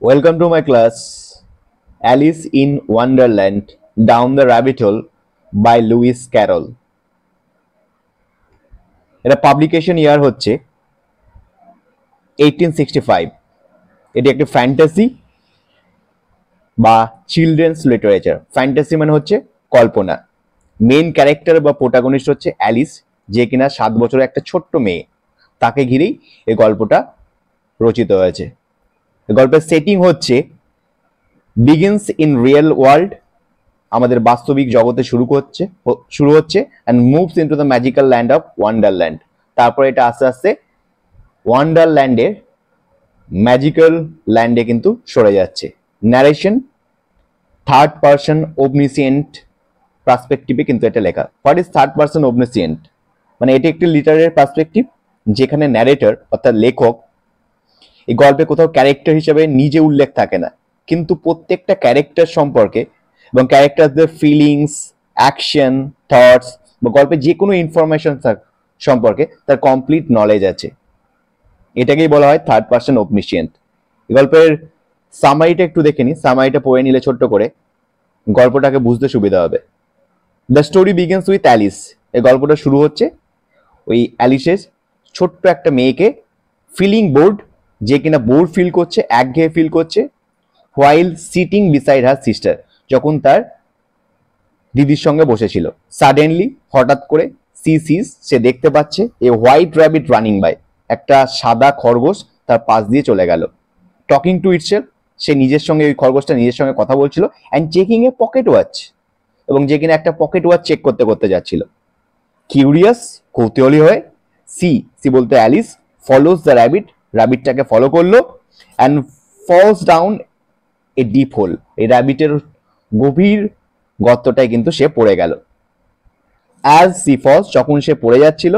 Welcome to my class Alice in Wonderland Down the Rabbit Hole by Lewis Carroll. এটা publication ইয়ার হচ্ছে 1865। এটি একটি fantasy বা children's literature. Fantasy মানে হচ্ছে কল্পনা। মেইন ক্যারেক্টার বা প্রোটাগনিস্ট হচ্ছে অ্যালিস, যে কিনা 7 বছরের একটা ছোট্ট মেয়ে। তাকে ঘিরেই এই গল্পটা রচিত হয়েছে। গল্পের সেটিং হচ্ছে বিগিনস ইন রিয়েল ওয়ার্ল্ড, আমাদের বাস্তবিক জগতে শুরু হচ্ছে and moves into the magical land of Wonderland. তারপরে এটা আস্তে আস্তে ওয়ান্ডারল্যান্ডের ম্যাজিক্যাল ল্যান্ডে কিন্তু সরে যাচ্ছে। ন্যারেশন থার্ড পার্সন ওমনিসিয়েন্ট পার্সপেক্টিভে কিন্তু এটা লেখা। What is third person omniscient? মানে এটি একটি লিটারের পার্সপেক্টিভ, যেখানে ন্যারেটর অর্থাৎ লেখক এই গল্পে কোথাও ক্যারেক্টার হিসেবে নিজে উল্লেখ থাকে না, কিন্তু প্রত্যেকটা ক্যারেক্টার সম্পর্কে এবং ক্যারেক্টারদের ফিলিংস, অ্যাকশন, থটস বা গল্পে যে কোনো ইনফরমেশন সম্পর্কে তার কমপ্লিট নলেজ আছে। এটাকেই বলা হয় থার্ড পার্সন ওমনিসিয়েন্ট। গল্পের সামারিটা একটু দেখে নি, সামারিটা পড়ে নিলে ছোট্ট করে গল্পটাকে বুঝতে সুবিধা হবে। The story begins with Alice. এই গল্পটা শুরু হচ্ছে ওই অ্যালিসের ছোট্ট একটা মেয়েকে ফিলিং বোর্ড, যে কিনা বোর্ড ফিল করছে, একঘেয়ে ফিল করছে, while sitting beside her sister, যখন তার দিদির সঙ্গে বসেছিল। সাডেনলি হঠাৎ করে সে দেখতে পাচ্ছে a white rabbit running by, একটা সাদা খরগোশ তার পাশ দিয়ে চলে গেল। টকিং টু ইটসেলফ, সে নিজের সঙ্গে, ওই খরগোশটা নিজের সঙ্গে কথা বলছিল, and checking A pocket watch, এবং যে কিনা একটা পকেট ওয়াচ চেক করতে করতে যাচ্ছিল। কিউরিয়াস, কৌতূহলী হয়ে সি বলতে অ্যালিস ফলোস দ্য র্যাবিট, র্যাবিটটাকে ফলো করলো and falls down a deep hole. এই র্যাবিটের গভীর গর্তটায় কিন্তু সে পড়ে গেল। অ্যাজ সি ফলস, যখন সে পড়ে যাচ্ছিল,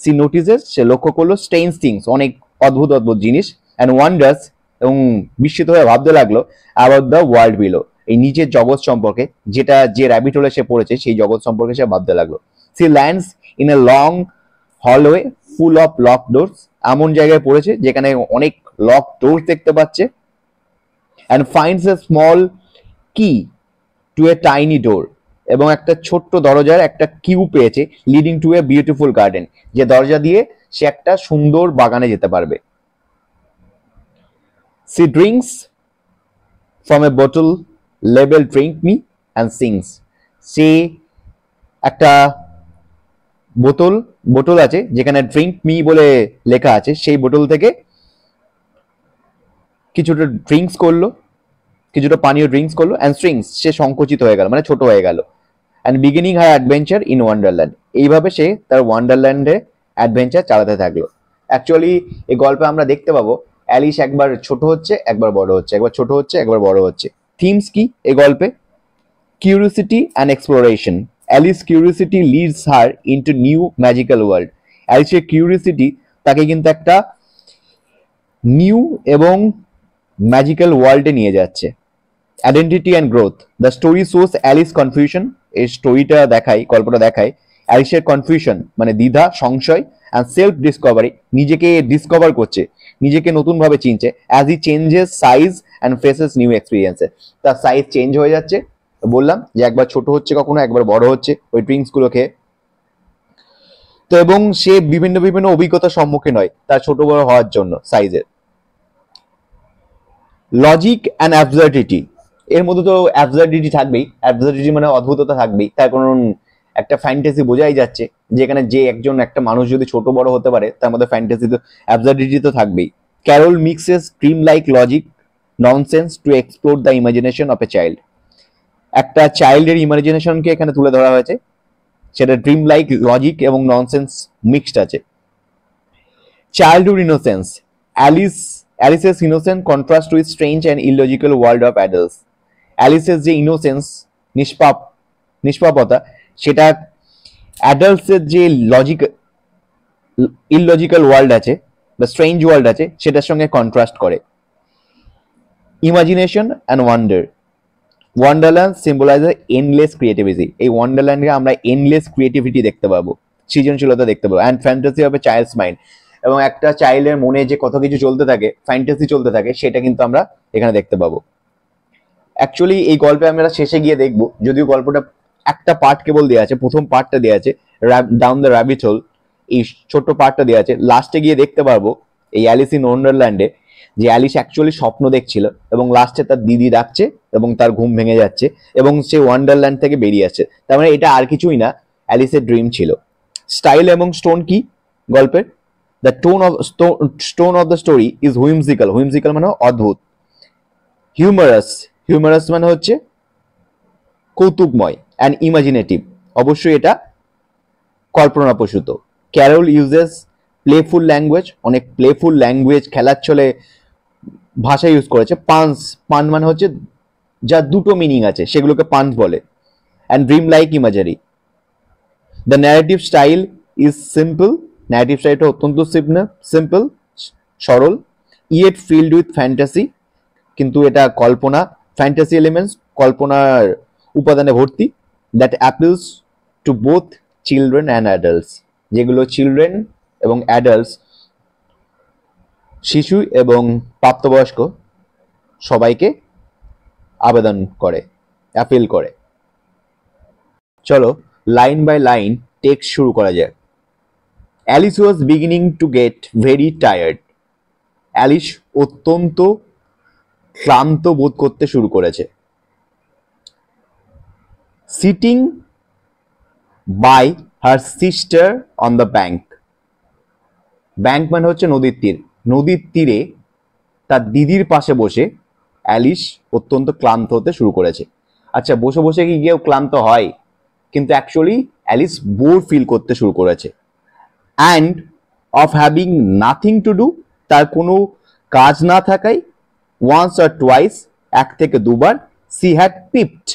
সি নোটিসেস, সে লক্ষ্য করলো স্ট্রেঞ্জ থিংস, অনেক অদ্ভুত অদ্ভুত জিনিস, অ্যান্ড ওয়ান্ডার্স, এবং বিস্মিত হয়ে ভাবতে লাগলো অ্যাবাউট দ্য ওয়ার্ল্ড বিলো, এই নিচের জগৎ সম্পর্কে, যেটা যে র্যাবিট হোলে সে পড়েছে সেই জগৎ সম্পর্কে সে ভাবতে লাগলো। She lands in a long hallway full of locked doors, এমন জায়গায় পড়েছে যেখানে অনেক লক ডোর দেখতে পাচ্ছে, and finds a small key to a tiny door, এবং একটা ছোট্ট দরজার একটা কিউ পেয়েছে, leading to a beautiful garden, যে দরজা দিয়ে সে একটা সুন্দর বাগানে যেতে পারবে। C drinks from a bottle labelled drink me and sings, সে একটা বোতল আছে যেখানে ড্রিঙ্ক মি বলে লেখা আছে, সেই বোতল থেকে কিছুটা ড্রিঙ্কস করলো, কিছুটা পানীয় ড্রিঙ্কস করলো, অ্যান্ড স্ট্রিংস, সে সংকুচিত হয়ে গেল, মানে ছোট হয়ে গেল, and beginning her adventure in Wonderland. এইভাবে সে তার ওয়ান্ডারল্যান্ডে অ্যাডভেঞ্চার চালাতে থাকলো। অ্যাকচুয়ালি এই গল্পে আমরা দেখতে পাবো অ্যালিস একবার ছোট হচ্ছে, একবার বড় হচ্ছে, একবার ছোট হচ্ছে, একবার বড় হচ্ছে। থিমস কি এই গল্পে? Curiosity and exploration. Alice curiosity leads her into new magical world. অ্যালিসের কিউরিওসিটি তাকে কিন্তু একটা নিউ এবং ম্যাজিক্যাল ওয়ার্ল্ডে নিয়ে যাচ্ছে। Identity and growth. The story shows Alice confusion. এই স্টোরিটা দেখায়, গল্পটা দেখায় অ্যালিসের কনফিউশন মানে দ্বিধা, সংশয়, অ্যান্ড সেলফ ডিসকভারি, নিজেকে ডিসকভার করছে, নিজেকে নতুনভাবে চিনছে। As he changes size and faces new experiences, তার সাইজ চেঞ্জ হয়ে যাচ্ছে, বললাম যে একবার ছোট হচ্ছে, কখনো একবার বড় হচ্ছে ওই ড্রিঙ্কস গুলো খেয়ে। তো এবং সে বিভিন্ন বিভিন্ন অভিজ্ঞতার সম্মুখীন হয় তার ছোট বড় হওয়ার জন্য সাইজের। লজিক অ্যান্ড অ্যাবসার্ডিটি, এর মধ্যে তো অ্যাবসার্ডিটি থাকবেই, অ্যাবসার্ডিটি মানে অদ্ভুততা থাকবেই, তার কারণ একটা ফ্যান্টাসি বোঝাই যাচ্ছে, যেখানে যে একটা মানুষ যদি ছোট বড় হতে পারে তার মধ্যে ফ্যান্টাসি তো অ্যাবসার্ডিটি তো থাকবেই। Carroll mixes dream like logic nonsense to explore the imagination of a child. একটা চাইল্ডের ইমাজিনেশনকে এখানে তুলে ধরা হয়েছে, সেটা ড্রিম লাইক লজিক এবং ননসেন্স মিক্সড আছে। Childhood innocence. Alice's innocent contrast with strange and illogical world of adults. অ্যালিসের যে ইনোসেন্স, নিষ্পাপতা, সেটা অ্যাডাল্টসের যে ইললজিক্যাল ওয়ার্ল্ড আছে বা স্ট্রেঞ্জ ওয়ার্ল্ড আছে সেটার সঙ্গে কন্ট্রাস্ট করে। Imagination and wonder. Wonderland symbolize endless creativity. এই ওয়ান্ডারল্যান্ডে আমরা এন্ডলেস ক্রিয়েটিভিটি দেখতে পাবো, সৃজনশীলতা দেখতে পাবো, and fantasy of a child's mind. এবং একটা চাইল্ডের মনে যে কত কিছু চলতে থাকে, ফ্যান্টাসি চলতে থাকে, সেটা কিন্তু আমরা এখানে দেখতে পাবো। অ্যাকচুয়ালি এই গল্পে আমরা শেষে গিয়ে দেখবো, যদিও গল্পটা একটা পার্ট কেবল দেওয়া আছে, প্রথম পার্টটা দেওয়া আছে ডাউন দ্য র্যাবিট হোল, এই ছোট্ট পার্টটা দেওয়া আছে। লাস্টে গিয়ে দেখতে পারবো এই অ্যালিস ইন ওয়ান্ডারল্যান্ডে যে অ্যালিস অ্যাকচুয়ালি স্বপ্ন দেখছিল এবং লাস্টে তার দিদি ডাকছে এবং তার ঘুম ভেঙে যাচ্ছে এবং সে ওয়ান্ডারল্যান্ড থেকে বেরিয়ে আসছে। তার মানে এটা আর কিছুই না, অ্যালিসের ড্রিম ছিল। স্টাইল এবং স্টোন কি গল্পের? The tone of the story is whimsical. Whimsical মানে অদ্ভুত। হিউমারাস, হিউমারাস মানে হচ্ছে কৌতুকময়, অ্যান্ড ইমাজিনেটিভ, অবশ্যই এটা কল্পনাপ্রসূত। ক্যারল ইউজেস প্লেফুল ল্যাঙ্গুয়েজ, অনেক প্লেফুল ল্যাঙ্গুয়েজ, খেলার ছলে ভাষা ইউজ করেছে। পান্স, পান মানে হচ্ছে যা দুটো মিনিং আছে সেগুলোকে পান্স বলে। And dream like ইমাজারি। The narrative style is simple, narrative স্টাইলটা অত্যন্ত সিম্পল, সরল। ইয়েট ফিল্ড উইথ ফ্যান্টাসি, কিন্তু এটা কল্পনা, ফ্যান্টাসি এলিমেন্টস, কল্পনার উপাদানে ভর্তি। That appeals to both children and adults, যেগুলো চিলড্রেন এবং অ্যাডাল্টস, শিশু এবং প্রাপ্তবয়স্ক সবাইকে আবেদন করে, অ্যাপিল করে। চলো লাইন বাই লাইন টেক্সট শুরু করা যাক। Alice was beginning to get very tired. Alice অত্যন্ত ক্লান্ত বোধ করতে শুরু করেছে। Sitting by her sister on the bank, bank মানে হচ্ছে নদীর তীর, নদীর তীরে তার দিদির পাশে বসে অ্যালিস অত্যন্ত ক্লান্ত হতে শুরু করেছে। আচ্ছা, বসে বসে কি কেউ ক্লান্ত হয়? কিন্তু অ্যাকচুয়ালি অ্যালিস বোর ফিল করতে শুরু করেছে। And of having nothing to do, তার কোনো কাজ না থাকায়, ওয়ান্স অর টুয়াইস, এক থেকে দুবার, সি হ্যাড পিপড,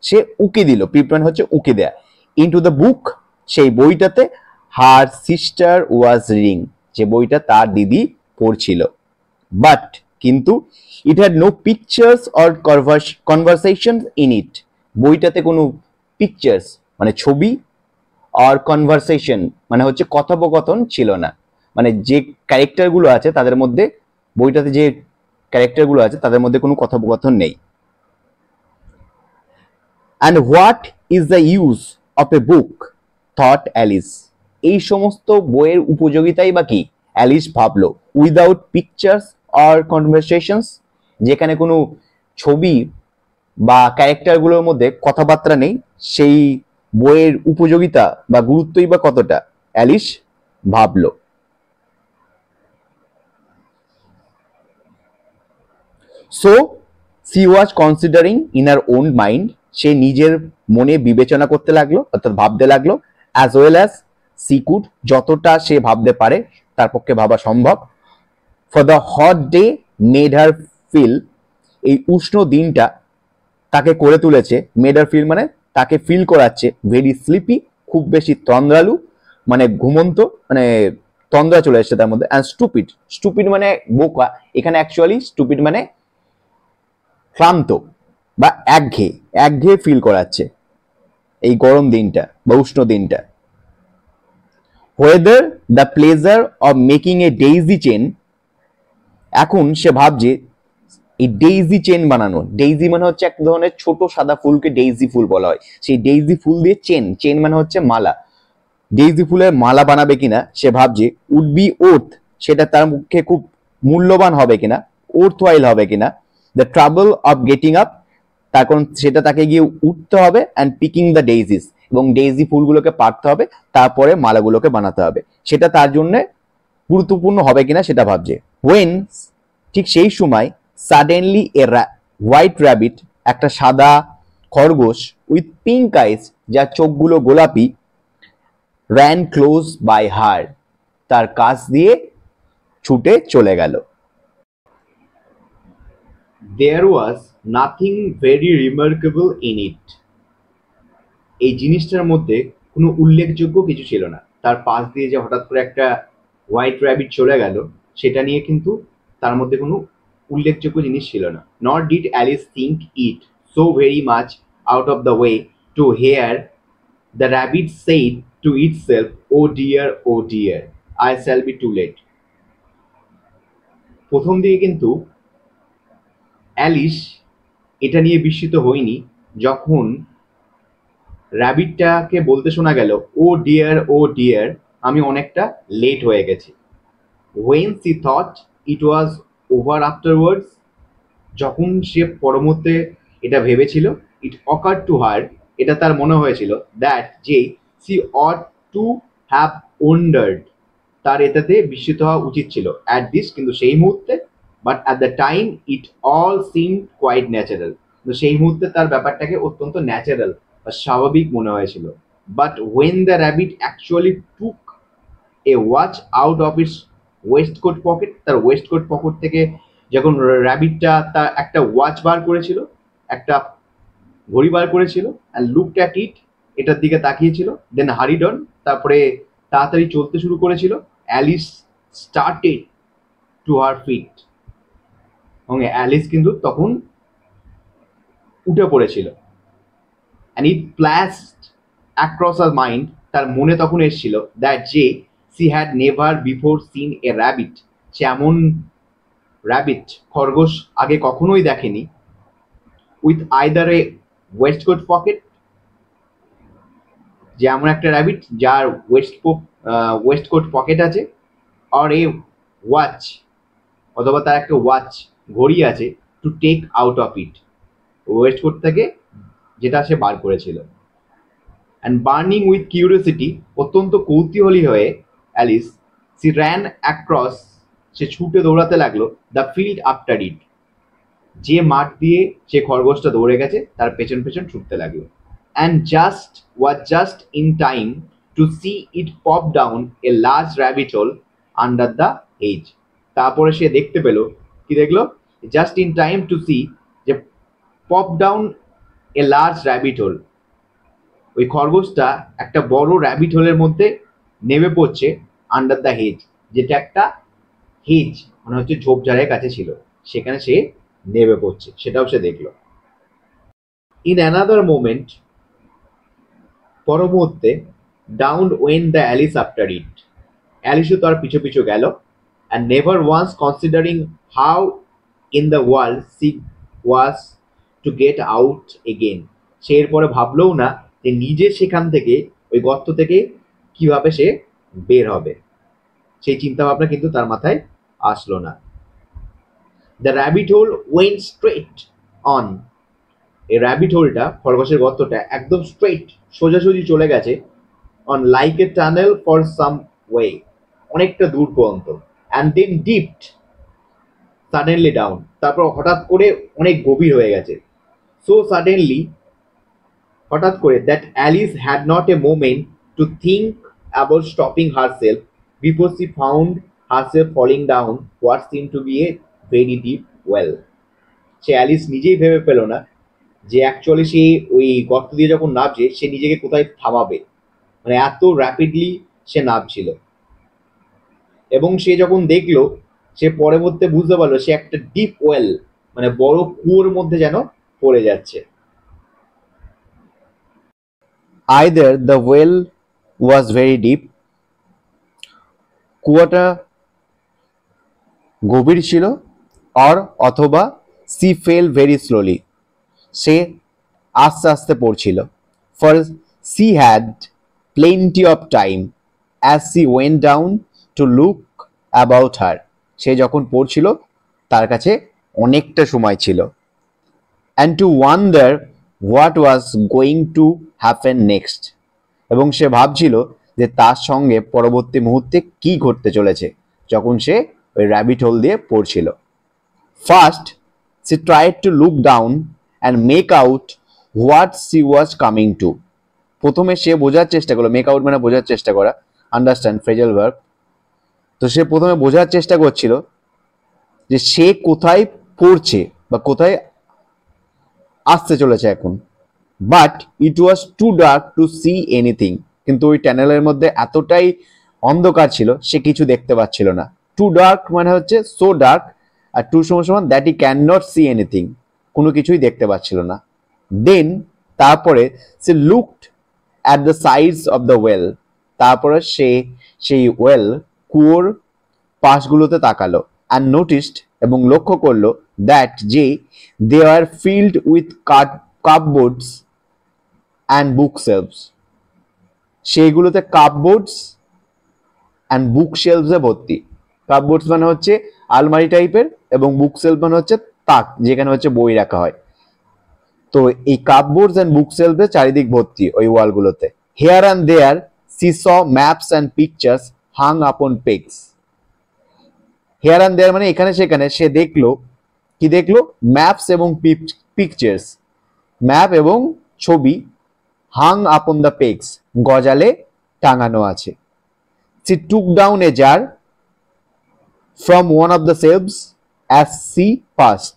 সে উকি দিল, পিপ মানে হচ্ছে উকি দেয়া, ইনটু দ্য বুক, সেই বইটাতে, হার সিস্টার ওয়াজ রিডিং, যে বইটা তার দিদি পড়ছিল। বাট, কিন্তু, it had no pictures or conversation in it, বইটাতে কোনো পিকচার্স মানে ছবি, আর কনভারসেশন মানে হচ্ছে কথোপকথন ছিল না। মানে যে ক্যারেক্টারগুলো আছে তাদের মধ্যে, বইটাতে যে ক্যারেক্টারগুলো আছে তাদের মধ্যে কোনো কথোপকথন নেই। And what is the use of A book, thought Alice, এই সমস্ত বইয়ের উপযোগিতাই বা কি, অ্যালিস ভাবলো। উইদাউট পিকচার্স অর কনভারসেশনস, যেখানে কোনো ছবি বা ক্যারেক্টারগুলোর মধ্যে কথাবার্তা নেই, সেই বইয়ের উপযোগিতা বা গুরুত্বই বা কতটা, অ্যালিস ভাবলো। So she was considering in her own mind, সে নিজের মনে বিবেচনা করতে লাগলো, অর্থাৎ ভাবতে লাগলো। As well as she could, যতটা সে ভাবতে পারে, তার পক্ষে ভাবা সম্ভব। For the hot day made her feel, এই উষ্ণ দিনটা তাকে করে তুলেছে, মেড হার ফিল মানে তাকে ফিল করাচ্ছে, ভেরি স্লিপি, খুব বেশি তন্দ্রালু, মানে ঘুমন্ত, মানে তন্দ্রা চলে এসছে তার মধ্যে। অ্যান্ড স্টুপিড, স্টুপিড মানে বোকা, এখানে অ্যাকচুয়ালি স্টুপিড মানে ক্লান্ত বা একঘেয়ে, একঘেয়ে ফিল করাচ্ছে এই গরম দিনটা বা উষ্ণ দিনটা। Whether the pleasure of making A daisy chain, এখন সে ভাবছে এই ডেইজি চেন বানানো, ডেইজি মানে হচ্ছে এক ধরনের ছোট সাদা ফুলকে ডেইজি ফুল বলা হয়, সেই ডেইজি ফুল দিয়ে চেন, চেন মানে হচ্ছে মালা, ডেইজি ফুলের মালা বানাবে কিনা সে ভাবছে। উড বি ওর্থ, সেটা তার মুখে খুব মূল্যবান হবে কিনা, ওর্থ ওয়াইল হবে কিনা। The trouble of getting up, তার কারণ সেটা তাকে গিয়ে উঠতে হবে, অ্যান্ড পিকিং দ্য ডেইজিস, এবং ডেইজি ফুলগুলোকে পাড়তে হবে, তারপরে মালাগুলোকে বানাতে হবে, সেটা তার জন্য গুরুত্বপূর্ণ হবে কিনা সেটা ভাবছে। ওয়েন, ঠিক সেই সময়, সাডেনলি এ হোয়াইট র্যাবিট, একটা সাদা খরগোশ, উইথ পিঙ্ক আইস, যার চোখগুলো গোলাপি, র্যান ক্লোজ বাই হার, তার কাছ দিয়ে ছুটে চলে গেল। There was nothing very remarkable in it, এই জিনিসটার মধ্যে কোনো উল্লেখযোগ্য কিছু ছিল না। তার পাশ দিয়ে যে হঠাৎ করে একটা হোয়াইট র্যাবিট চলে গেল, সেটা নিয়ে কিন্তু তার মধ্যে কোনো উল্লেখযোগ্য জিনিস ছিল না। Not did Alice think it so very much out of the way to hear the rabbit said to itself, oh dear, I shall be too late, প্রথম দিকে কিন্তু অ্যালিস এটা নিয়ে বিস্মিত হয়নি যখন র্যাবিটটাকে বলতে শোনা গেল, ও ডিয়ার, আমি অনেকটা লেট হয়ে গেছি। When she thought it was over afterwards, যখন সে পরমুহূর্তে এটা ভেবেছিল, it occurred to her, এটা তার মনে হয়েছিল, that যে she ought to have wondered, তার এটাতে বিস্মিত হওয়া উচিত ছিল, at this, কিন্তু সেই মুহূর্তে, but at the time it all seemed quite natural, কিন্তু সেই মুহূর্তে তার ব্যাপারটাকে অত্যন্ত ন্যাচারাল বা স্বাভাবিক মনে হয়েছিল। But when the rabbit actually took a watch out of its waistcoat pocket, তার ওয়েস্টকোট পকেট থেকে যখন র্যাবিটটা তার একটা ওয়াচ বার করেছিল, একটা ঘড়ি বার করেছিল, and looked at it, এটার দিকে তাকিয়েছিল, then hurried on, তারপরে তাড়াতাড়ি চলতে শুরু করেছিল, Alice started to her feet, এবং অ্যালিস কিন্তু তখন উঠে পড়েছিল, and it flashed across her mind, তার মনে তখন এসেছিল, that যে she had never before seen a rabbit, সে এমন র্যাবিট খরগোশ আগে কখনোই দেখেনি, with either a waistcoat pocket, যে এমন একটা র্যাবিট যার ওয়েস্টকোট পকেট আছে, or a watch, অথবা তার একটা ওয়াচ ঘড়ি আছে, to take out of it, waistcoat থেকে যেটা সে বার করেছিল। অ্যান্ড বার্নিং উইথ কিউরিওসিটি, অত্যন্ত কৌতূহলী হয়ে অ্যালিস, সি র্যান অ্যাক্রস, সে ছুটে দৌড়াতে লাগলো, দ্য ফিল্ড আফটার ইট, যে মাঠ দিয়ে সে খরগোশটা দৌড়ে গেছে তার পেছন পেছন ছুটতে লাগলো। And was just in time to see it pop down a large rabbit hole under the hedge, তারপরে সে দেখতে পেল, কি দেখলো, just in time to see, যে pop down a large rabbit hole, ওই খরগোশটা একটা বড় র্যাবিট হোলের মধ্যে নেমে পড়ছে, আন্ডার দ্য হেজ, যেটা একটা হেজ মানে হচ্ছে ঝোপঝাড়ের কাছে ছিল, সেখানে সে নেমে পড়ছে, সেটাও সে দেখলো। ইন অ্যানাদার মোমেন্ট, পর মুহূর্তে, down went the Alice after it, অ্যালিসও তার পিছু পিছু গেল, and never once considering how in the world she was to get out again, সে এরপরে ভাবলেও না যে নিজে সেখান থেকে, ওই গর্ত থেকে কিভাবে সে বের হবে, সেই চিন্তা ভাবনা কিন্তু তার মাথায় আসলো না। The rabbit hole went straight on, এই র্যাবিট হোলটা, খরগোশের গর্তটা একদম স্ট্রেট সোজাসুজি চলে গেছে, on like a tunnel for some way, অনেকটা দূর পর্যন্ত, and then dipped suddenly down, তারপর হঠাৎ করে অনেক গভীর হয়ে গেছে, সো সাডেনলি, হঠাৎ করে, that Alice had not a moment to think about stopping herself before she found herself falling down what seem to be a very deep well, সে অ্যালিস নিজেই ভেবে পেল না যে অ্যাকচুয়ালি সে ওই গর্ত দিয়ে যখন নামছে সে নিজেকে কোথায় থামাবে, মানে এত র্যাপিডলি সে নামছিল, এবং সে যখন দেখলো, সে পরে মধ্যে বুঝতে পারলো সে একটা ডিপ ওয়েল মানে বড় কুয়োর মধ্যে যেন পড়ে যাচ্ছে। Either the well was very deep, কুয়োটা গভীর ছিল, অর অথবা সি ফেল ভেরি স্লোলি, সে আস্তে আস্তে পড়ছিল, for she had plenty of time as she went down to look about her, সে যখন পড়ছিল তার কাছে অনেকটা সময় ছিল, and to wonder what was going to happen next, এবং সে ভাবছিল যে তার সঙ্গে পরবর্তী মুহূর্তে কি ঘটতে চলেছে যখন সে ওই র্যাবিট হোল দিয়ে পড়ছিল। First she tried to look down and make out what she was coming to, প্রথমে সে বোঝার চেষ্টা করলো, মেক আউট মানে বোঝার চেষ্টা করা, আন্ডারস্ট্যান্ড ফ্রেজাল ভার্ব, তো সে প্রথমে বোঝার চেষ্টা করছিল যে সে কোথায় পড়ছে বা কোথায় আসতে চলেছে এখন, but it was too dark to see anything, কিন্তু ওই টানেলের মধ্যে এতটাই অন্ধকার ছিল সে কিছু দেখতে পাচ্ছিল না, টু ডার্ক মানে হচ্ছে সো ডার্ক, আর টু সমান দ্যাট ই ক্যান নট সি এনিথিং, কোনো কিছুই দেখতে পাচ্ছিল না। দেন তারপরে সে looked at the sides of the well, তারপরে সে সেই ওয়েল কুয়োর পাশগুলোতে তাকালো, অ্যান্ড নোটিসড এবং লক্ষ্য করলো দ্যাট যে দে আর ফিল্ড উইথ কাপবোর্ডস অ্যান্ড বুক শেলফস, সেইগুলোতে কাপবোর্ডস অ্যান্ড বুক শেলফসে ভর্তি। কাপবোর্ডস মানে হচ্ছে আলমারি টাইপের, এবং বুক শেলফ মানে হচ্ছে তাক, যেখানে হচ্ছে বই রাখা হয়। তো এই কাপবোর্ডস অ্যান্ড বুক শেলফে চারিদিক ভর্তি ওই ওয়ালগুলোতে। Here and there she saw maps and pictures hung upon pegs. Here and দেয়ার মানে এখানে সেখানে সে দেখলো, কি দেখলো? ম্যাপস এবং পিকচার্স, ম্যাপ এবং ছবি, হাং আপন দ্য পেগস, গজালে টাঙানো আছে। She took down a jar from one of the shelves as she passed.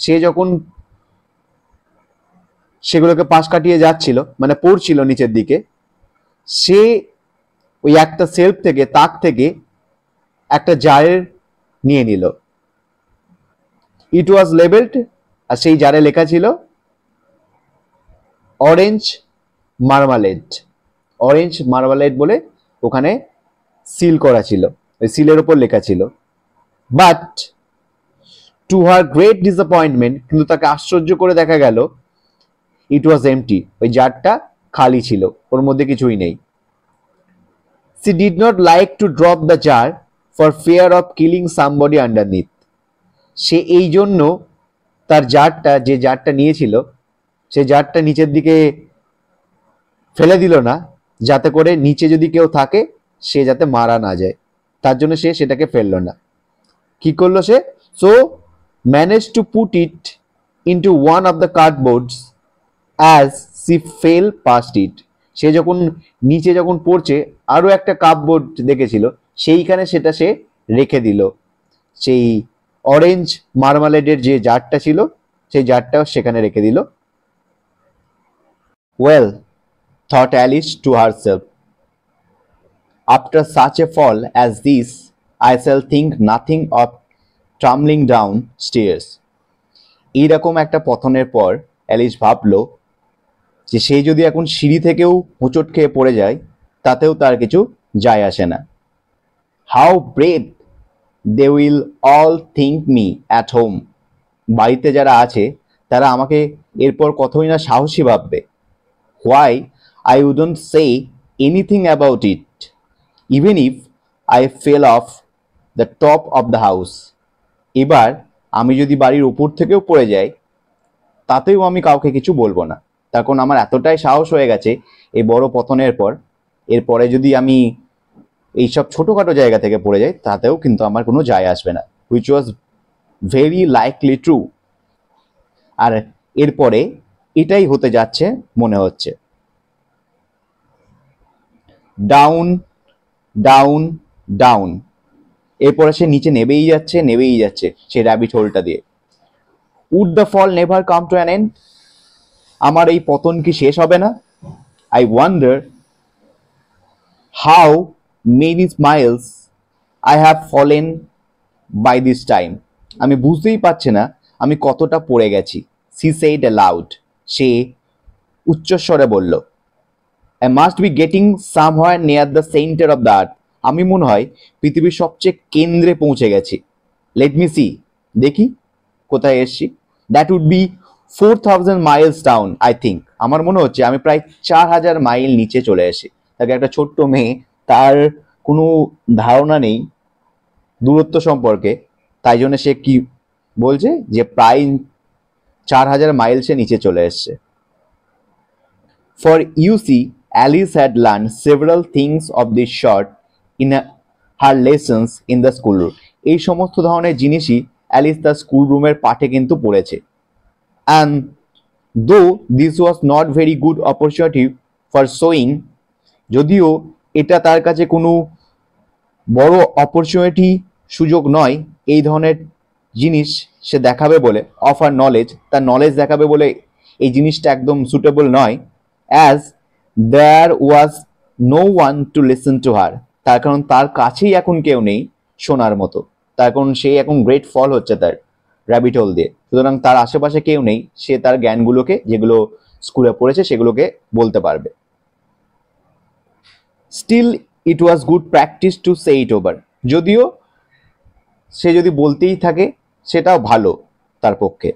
সে যখন সেগুলোকে পাশ কাটিয়ে যাচ্ছিল, মানে পড়ছিল নিচের দিকে, সে ওই একটা শেলফ থেকে, তাক থেকে একটা জারের নিয়ে নিল। ইট ওয়াজ লেবেলড, আর সেই জারে লেখা ছিল অরেঞ্জ মার্মালেড। অরেঞ্জ মার্মালেড বলে ওখানে সিল করা ছিল, ওই সিলের ওপর লেখা ছিল। But two her great disappointment, কিন্তু তাকে আশ্চর্য করে দেখা গেল, ইট ওয়াজ এমটি, ওই জারটা খালি ছিল, ওর মধ্যে কিছুই নেই। She did not like to drop the jar for fear of killing somebody underneath. সে এই জন্য তার জারটা, যে জারটা নিয়েছিল, সে জারটা নিচের দিকে ফেলে দিল না, যাতে করে নিচে যদি কেউ থাকে সে যাতে মারা না যায়, তার জন্য সে সেটাকে ফেললো না। কি করলো সে? So manage to put it into one of the cardboards as she fell past it. সে যখন নিচে যখন পড়ছে, আরো একটা কাপবোর্ড দেখেছিল, সেইখানে সেটা সে রেখে দিল। সেই অরেঞ্জ মার্মালেডের যে জারটা ছিল, সেই জারটাও সেখানে রেখে দিল। Well, thought Alice to herself, after such a fall as this, I shall think nothing of tumbling down stairs. এইরকম একটা পতনের পর অ্যালিস ভাবলো যে সে যদি এখন সিঁড়ি থেকেও হোঁচট খেয়ে পড়ে যায়, তাতেও তার কিছু যায় আসে না। How brave they will all think me at home. বাড়িতে যারা আছে তারা আমাকে এরপর কতই না সাহসী ভাববে। Why I wouldn't say anything about it, even if I fell off the top of the house. এবার আমি যদি বাড়ির উপর থেকেও পড়ে যাই, তাতেও আমি কাউকে কিছু বলবো না, তার কারণ আমার এতটাই সাহস হয়ে গেছে এই বড় পতনের পর। এরপরে যদি আমি এইসব ছোটোখাটো জায়গা থেকে পড়ে যাই, তাতেও কিন্তু আমার কোনো যায় আসবে না। Which was very likely true. আর এরপরে এটাই হতে যাচ্ছে মনে হচ্ছে। ডাউন ডাউন ডাউন, এরপরে সে নিচে নেবেই যাচ্ছে সে র্যাবিট হোলটা দিয়ে। Would the fall never come to an end, আমার এই পতন কি শেষ হবে না? I wonder how many miles I have fallen by this time, আমি বুঝতেই পারছি না আমি কতটা পড়ে গেছি। সি সেড অ্যালাউড, সে উচ্চস্বরে বলল। I must be getting somewhere near the center of the earth. আমি মনে হয় পৃথিবীর সবচেয়ে কেন্দ্রে পৌঁছে গেছি। Let me see, দেখি কোথায় এসছি। That would be 4000 miles down, I think. আমার মনে হচ্ছে আমি প্রায় 4000 মাইল নিচে চলে এসেছি। তাকে একটা ছোট্ট মেয়ে, তার কোনো ধারণা নেই দূরত্ব সম্পর্কে, তাই জন্য সে কি বলছে যে প্রায় 4000 মাইল সে নিচে চলে এসছে। For you see, Alice had learned several things of this sort in her lessons in the schoolroom. এই সমস্ত ধরনের জিনিসই অ্যালিস তার স্কুল রুমের পাঠে কিন্তু পড়েছে। And though this was not very good opportunity for showing, যদিও এটা তার কাছে কোনো বড় অপরচুনিটি, সুযোগ নয় এই ধরনের জিনিস সে দেখাবে বলে, অফ আর নলেজ, তার নলেজ দেখাবে বলে এই জিনিসটা একদম সুটেবল নয়। As there was no one to listen to her, তার কারণ তার কাছেই এখন কেউ নেই শোনার মতো, তার কারণ সে এখন গ্রেট ফল হচ্ছে তার র্যাবিট হোল দিয়ে, সুতরাং তার আশেপাশে কেউ নেই, সে তার জ্ঞানগুলোকে যেগুলো স্কুলে পড়েছে সেগুলোকে বলতে পারবে। Still it was good practice to say it over, যদিও সে যদি বলতেই থাকে সেটাও ভালো তার পক্ষে।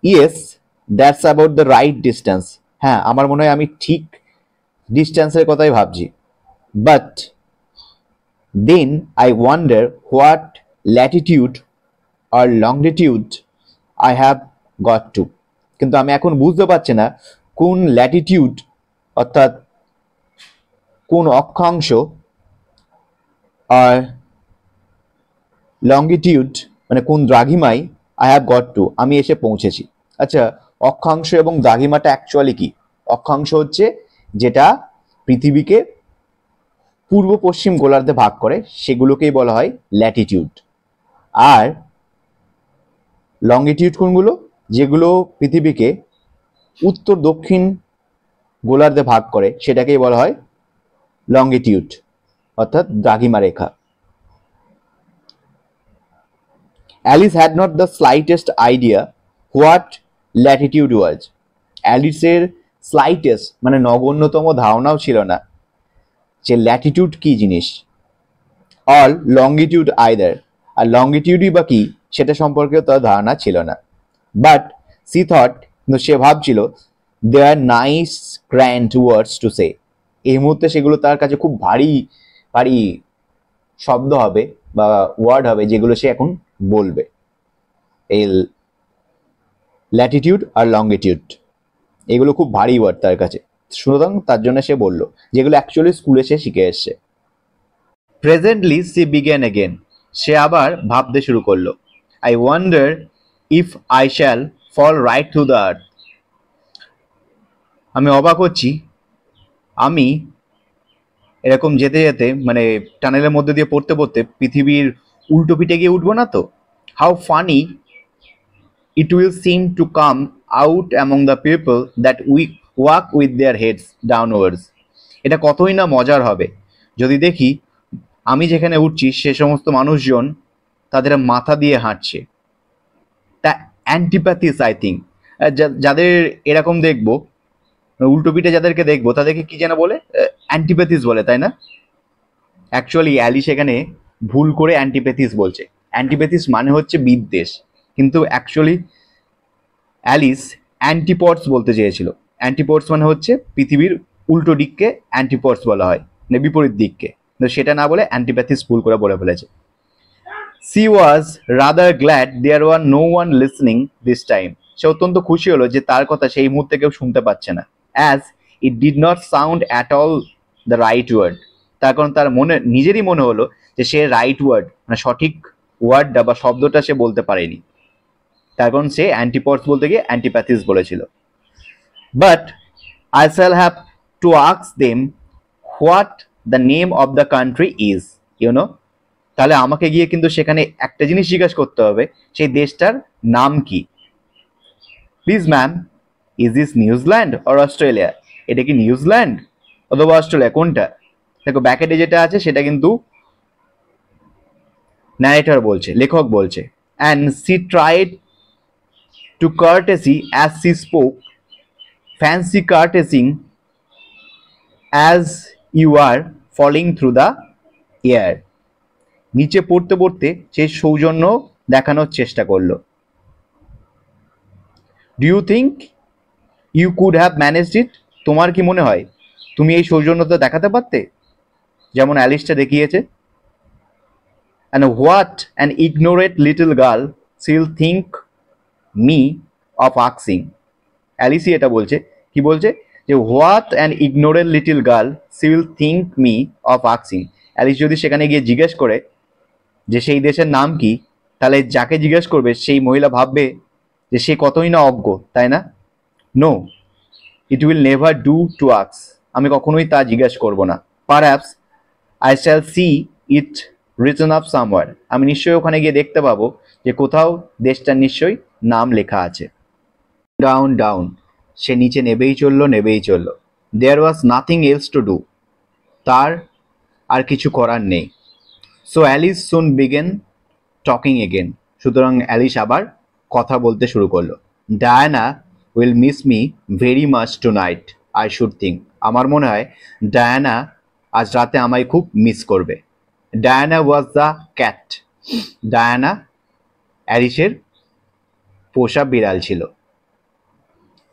Yes, that's about the right distance. হ্যাঁ, আমার মনে হয় আমি ঠিক ডিস্টেন্সের কথাই ভাবছি। But then I wonder what latitude or longitude I have got to. কিন্তু আমি এখন বুঝতে পারছি না কোন ল্যাটিটিউড অর্থাৎ কোন অক্ষাংশ আর লংগিটিউড মানে কোন দ্রাঘিমায় আই হ্যাভ গট টু আমি এসে পৌঁছেছি। আচ্ছা, অক্ষাংশ এবং দ্রাঘিমাটা অ্যাকচুয়ালি কি? অক্ষাংশ হচ্ছে যেটা পৃথিবীকে পূর্ব পশ্চিম গোলার্ধে ভাগ করে, সেগুলোকেই বলা হয় ল্যাটিটিউড। আর লংগিটিউড কোনগুলো? যেগুলো পৃথিবীকে উত্তর দক্ষিণ গোলার্ধে ভাগ করে, সেটাকেই বলা হয় লংগিটিউড অর্থাৎ দ্রাঘিমা রেখা। Alice had not the slightest idea what latitude was. অ্যালিসের স্লাইটেস্ট মানে নগণ্যতম ধারণাও ছিল না যে ল্যাটিটিউড কি জিনিস, অল লংগিটিউড আইদার, আর লংগিটিউডই বা কি সেটা সম্পর্কেও তার ধারণা ছিল না। বাট সি থট, কিন্তু সে ভাবছিল they are nice grand words to say. এই মুহূর্তে সেগুলো তার কাছে খুব ভারী ভারী শব্দ হবে বা ওয়ার্ড হবে যেগুলো সে এখন বলবে। এই ল্যাটিটিউড আর লংগিটিউড এগুলো খুব ভারী ওয়ার্ড তার কাছে, সুতরাং তার জন্য সে বলল, যেগুলো অ্যাকচুয়ালি স্কুলে সে শিখে এসছে। প্রেজেন্টলি সি বিগ্যান এগেন, সে আবার ভাবতে শুরু করলো। I wonder if I shall fall right to the earth. আমি অবাক হচ্ছি, আমি এরকম যেতে যেতে মানে টানেলের মধ্যে দিয়ে পড়তে পড়তে পৃথিবীর উল্টো পিঠে গিয়ে উঠবো না তো? How funny it will seem to come out among the people that we walk with their heads downwards. এটা কতই না মজার হবে যদি দেখি আমি যেখানে উঠছি সে সমস্ত মানুষজন তাদের মাথা দিয়ে হাঁটছে। তা অ্যান্টিপ্যাথিস আই থিঙ্ক, যাদের এরকম দেখবো উল্টো পিঠে যাদেরকে দেখবো তাদেরকে কি যেন বলে, অ্যান্টিপ্যাথিস বলে, তাই না? অ্যাকচুয়ালি অ্যালিস এখানে ভুল করে অ্যান্টিপ্যাথিস বলছে। অ্যান্টিপ্যাথিস মানে হচ্ছে বিদ্বেষ, কিন্তু অ্যাকচুয়ালি অ্যালিস অ্যান্টিপডস বলতে চেয়েছিল। অ্যান্টিপডস মানে হচ্ছে পৃথিবীর উল্টো দিককে অ্যান্টিপডস বলা হয়, মানে বিপরীত দিককে, কিন্তু সেটা না বলে অ্যান্টিপ্যাথিস ভুল করে বলে ফেলেছে। She was rather glad there were no one listening this time. সে অত্যন্ত খুশি হলো যে তার কথা সেই মুহূর্তে কেউ শুনতে পাচ্ছে না। As it did not sound at all the right word, তার কারণ তার মনে নিজেরই মনে হলো যে সে রাইট ওয়ার্ড মানে সঠিক ওয়ার্ডটা বা শব্দটা সে বলতে পারেনি, তার কারণ সে অ্যান্টিপডস বলতে গিয়ে অ্যান্টিপ্যাথিস বলেছিল। But I shall have to ask them what the name of the country is, you know. তাহলে আমাকে গিয়ে কিন্তু সেখানে একটা জিনিস জিজ্ঞাসা করতে হবে, সেই দেশটার নাম কি। Please ma'am, is this New Zealand or Australia? এটা কি নিউজিল্যান্ড অথবা অস্ট্রেলিয়া, কোনটা? দেখো ব্যাকেটে যেটা আছে সেটা কিন্তু ন্যারেটর বলছে, লেখক বলছে। And she tried to curtsey as she spoke, fancy curtseying as you are falling through the air. নিচে পড়তে পড়তে সে সৌজন্য দেখানোর চেষ্টা করলো। Do you think you could have managed it? তোমার কি মনে হয় তুমি এই সৌজন্যতা দেখাতে পারতে যেমন অ্যালিসটা দেখিয়েছে? And what an ignorant little girl she'll think me of আক্সিং। অ্যালিসি এটা বলছে, কি বলছে, যে what an ignorant little girl she'll think me of আক্সিং। অ্যালিস যদি সেখানে গিয়ে জিজ্ঞেস করে যে সেই দেশের নাম কি, তাহলে যাকে জিজ্ঞেস করবে সেই মহিলা ভাববে যে সে কতই না অজ্ঞ, তাই না? No, it will never do to ask. আমি কখনোই তা জিজ্ঞেস করব না। Perhaps I shall see it written up somewhere. আমি নিশ্চয়ই ওখানে গিয়ে দেখতে পাবো যে কোথাও দেশটার নিশ্চয়ই নাম লেখা আছে। ডাউন ডাউন, সে নিচে নেবেই চললো নেবেই চললো। There was nothing else to do, তার আর কিছু করার নেই। So Alice soon began talking again, সুতরাং অ্যালিস আবার কথা বলতে শুরু করলো। Diana will miss me very much tonight I should think. আমার মনে হয় ডায়ানা আজ রাতে আমায় খুব মিস করবে। Diana was the cat Diana অ্যালিসের পোষা বিড়াল ছিল।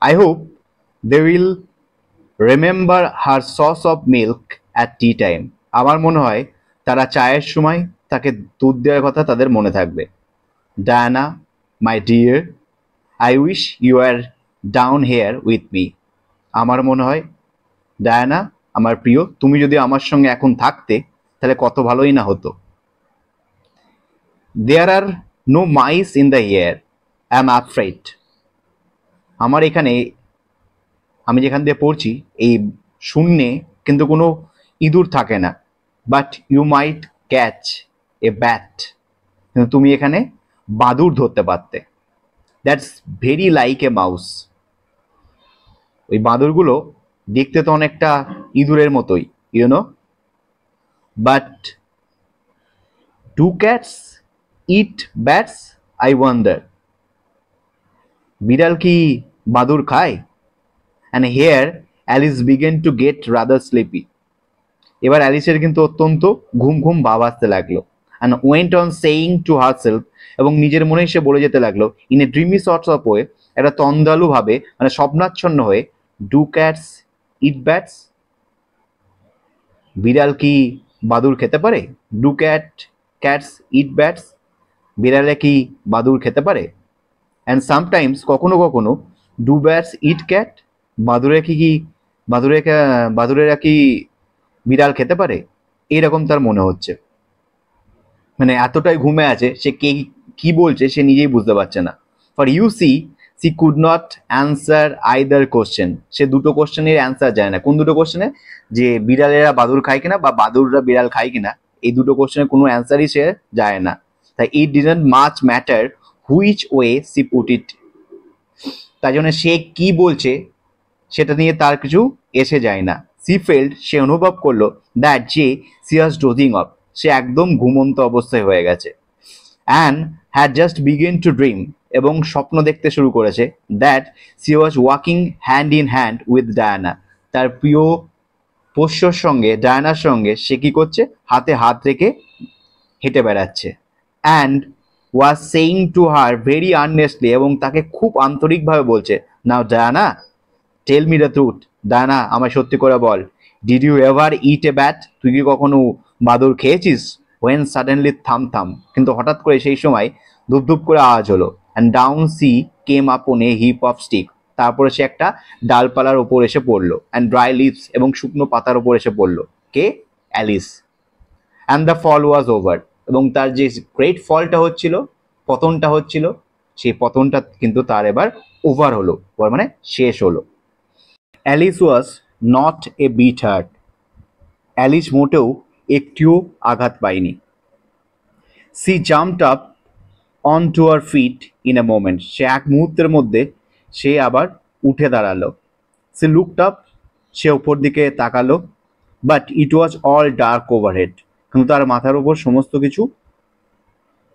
I hope they will remember her saucer of milk at tea time. আমার মনে হয় তারা চায়ের সময় তাকে দুধ দেওয়ার কথা তাদের মনে থাকবে। Diana my dear, I wish you are down here with me. আমার মনে হয় ডায়ানা আমার প্রিয়, তুমি যদি আমার সঙ্গে এখন থাকতে তাহলে কত ভালোই না হতো। There are no mice in the air, I am afraid. আমার এখানে, আমি যেখান দিয়ে পড়ছি এই শূন্যে কিন্তু কোনো ইঁদুর থাকে না, but you might catch a bat, কিন্তু তুমি এখানে বাদুড় ধরতে পারতে। That's very like a mouse. ওই বাদুড়গুলো দেখতে তো অনেকটা ইঁদুরের মতোই, you know. But do cats eat bats, I wonder. বিড়াল কি বাদুড় খায়? And here Alice began to get rather sleepy. এবার অ্যালিসের কিন্তু অত্যন্ত ঘুম ঘুম ভাব আসতে লাগলো। And went on saying to herself, এবং নিজের মনেই সে বলে যেতে লাগলো in a dreamy sorts of way, একটা তন্দালু ভাবে, মানে স্বপ্নাচ্ছন্ন হয়ে, ডু ক্যাটস ইট ব্যাটস, বিড়াল কি বাদুড় খেতে পারে? ডু ক্যাটস ইট ব্যাটস, বিড়ালে কি বাদুড় খেতে পারে? অ্যান্ড সামটাইমস, কখনো কখনো, ডু ব্যাটস ইট ক্যাট, বাদুড়ে কি কি বাদুড়েরা কি বিড়াল খেতে পারে? এইরকম তার মনে হচ্ছে। মানে এতটাই ঘুমে আছে, সে কে কি বলছে সে নিজেই বুঝতে পারছে না। For you see could not answer either question. সে দুটো কোশ্চেনের অ্যান্সার যায় না। কোন দুটো কোশ্চেনে? যে বিড়ালেরা বাদুড় খায় কিনা বা বাদুড়রা বিড়াল খায় কিনা, এই দুটো কোশ্চেনের কোনো অ্যান্সারই সে যায় না। তাই it didn't much matter which way she put it. তাই জন্য সে কি বলছে সেটা নিয়ে তার কিছু এসে যায় না। সি ফেল্ড, সে অনুভব করলো, দ্যাট যে সি ওয়াজ ডোজিং অফ, সে একদম ঘুমন্ত অবস্থায় হয়ে গেছে। And had just begin to dream, এবং স্বপ্ন দেখতে শুরু করেছে, that she was walking hand in hand with Diana. তার প্রিয় পোষ্যর সঙ্গে, ডায়ানার সঙ্গে সে কি করছে? হাতে হাত রেখে হেঁটে বেড়াচ্ছে। And was saying to her very earnestly, এবং তাকে খুব আন্তরিকভাবে বলছে, now Diana tell me the truth, Diana আমায় সত্যি করে বল, did you ever eat a bat, তুই কি কখনো বাদুড় খেয়েছিস? ওয়েন সাডেনলি থাম, কিন্তু হঠাৎ করে সেই সময় ধুপ করে আওয়াজ হলো। And down C came upon A heap of stick, তারপরে সে একটা ডালপালার ওপর এসে পড়লো। অ্যান্ড ড্রাই লিভস, এবং শুকনো পাতার ওপর এসে পড়লো। কে? Alice. And the fall was over, এবং তার যে গ্রেট ফলটা হচ্ছিল, পতনটা হচ্ছিল, সেই পতনটা কিন্তু তার এবার ওভার হলো, মানে শেষ হলো। Alice was not a bit hurt, Alice মোটেও একটিও আঘাত পায়নি। She jumped up on to her feet in a moment, সে এক মুহূর্তের মধ্যে সে আবার উঠে দাঁড়ালো। সে লুকড আপ, সে ওপর দিকে তাকালো, but it was all dark overhead, কিন্তু তার মাথার উপর সমস্ত কিছু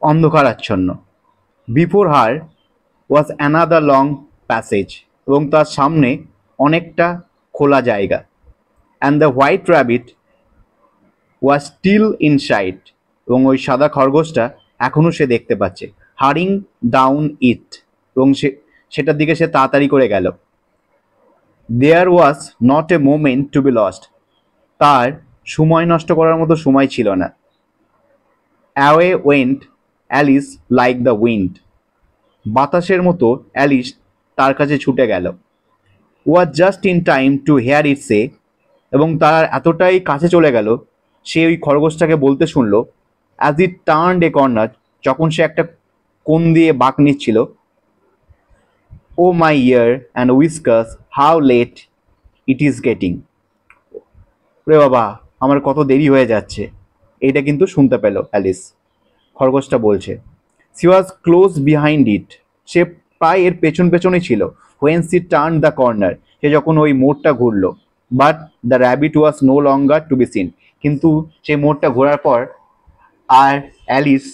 অন্ধকারাচ্ছন্ন। Before her was another long passage, এবং তার সামনে অনেকটা খোলা জায়গা। And the white rabbit was still in sight, এবং ওই সাদা খরগোশটা এখনও সে দেখতে পাচ্ছে। হারিং ডাউন ইট, এবং সেটার দিকে সে তাড়াতাড়ি করে গেল। There was not a moment to be lost, তার সময় নষ্ট করার মতো সময় ছিল না। Away went Alice like the wind, বাতাসের মতো অ্যালিস তার কাছে ছুটে গেল। Was just in time to hear it say, এবং তার এতটাই কাছে চলে গেল, সে ওই খরগোশটাকে বলতে শুনলো, as it turned a corner, যখন সে একটা কোণ দিয়ে বাঁক নিচ্ছিল, oh my ear and whiskers, how late it is getting. রে বাবা, আমার কত দেরি হয়ে যাচ্ছে। এইটা কিন্তু শুনতে পেল অ্যালিস, খরগোশটা বলছে। She was close behind it, সে প্রায় এর পেছনেই ছিল। When she turn the corner, সে যখন ওই মোড়টা ঘুরলো। But the rabbit was no longer to be seen, কিন্তু সেই মোড়টা ঘোরার পর আর অ্যালিস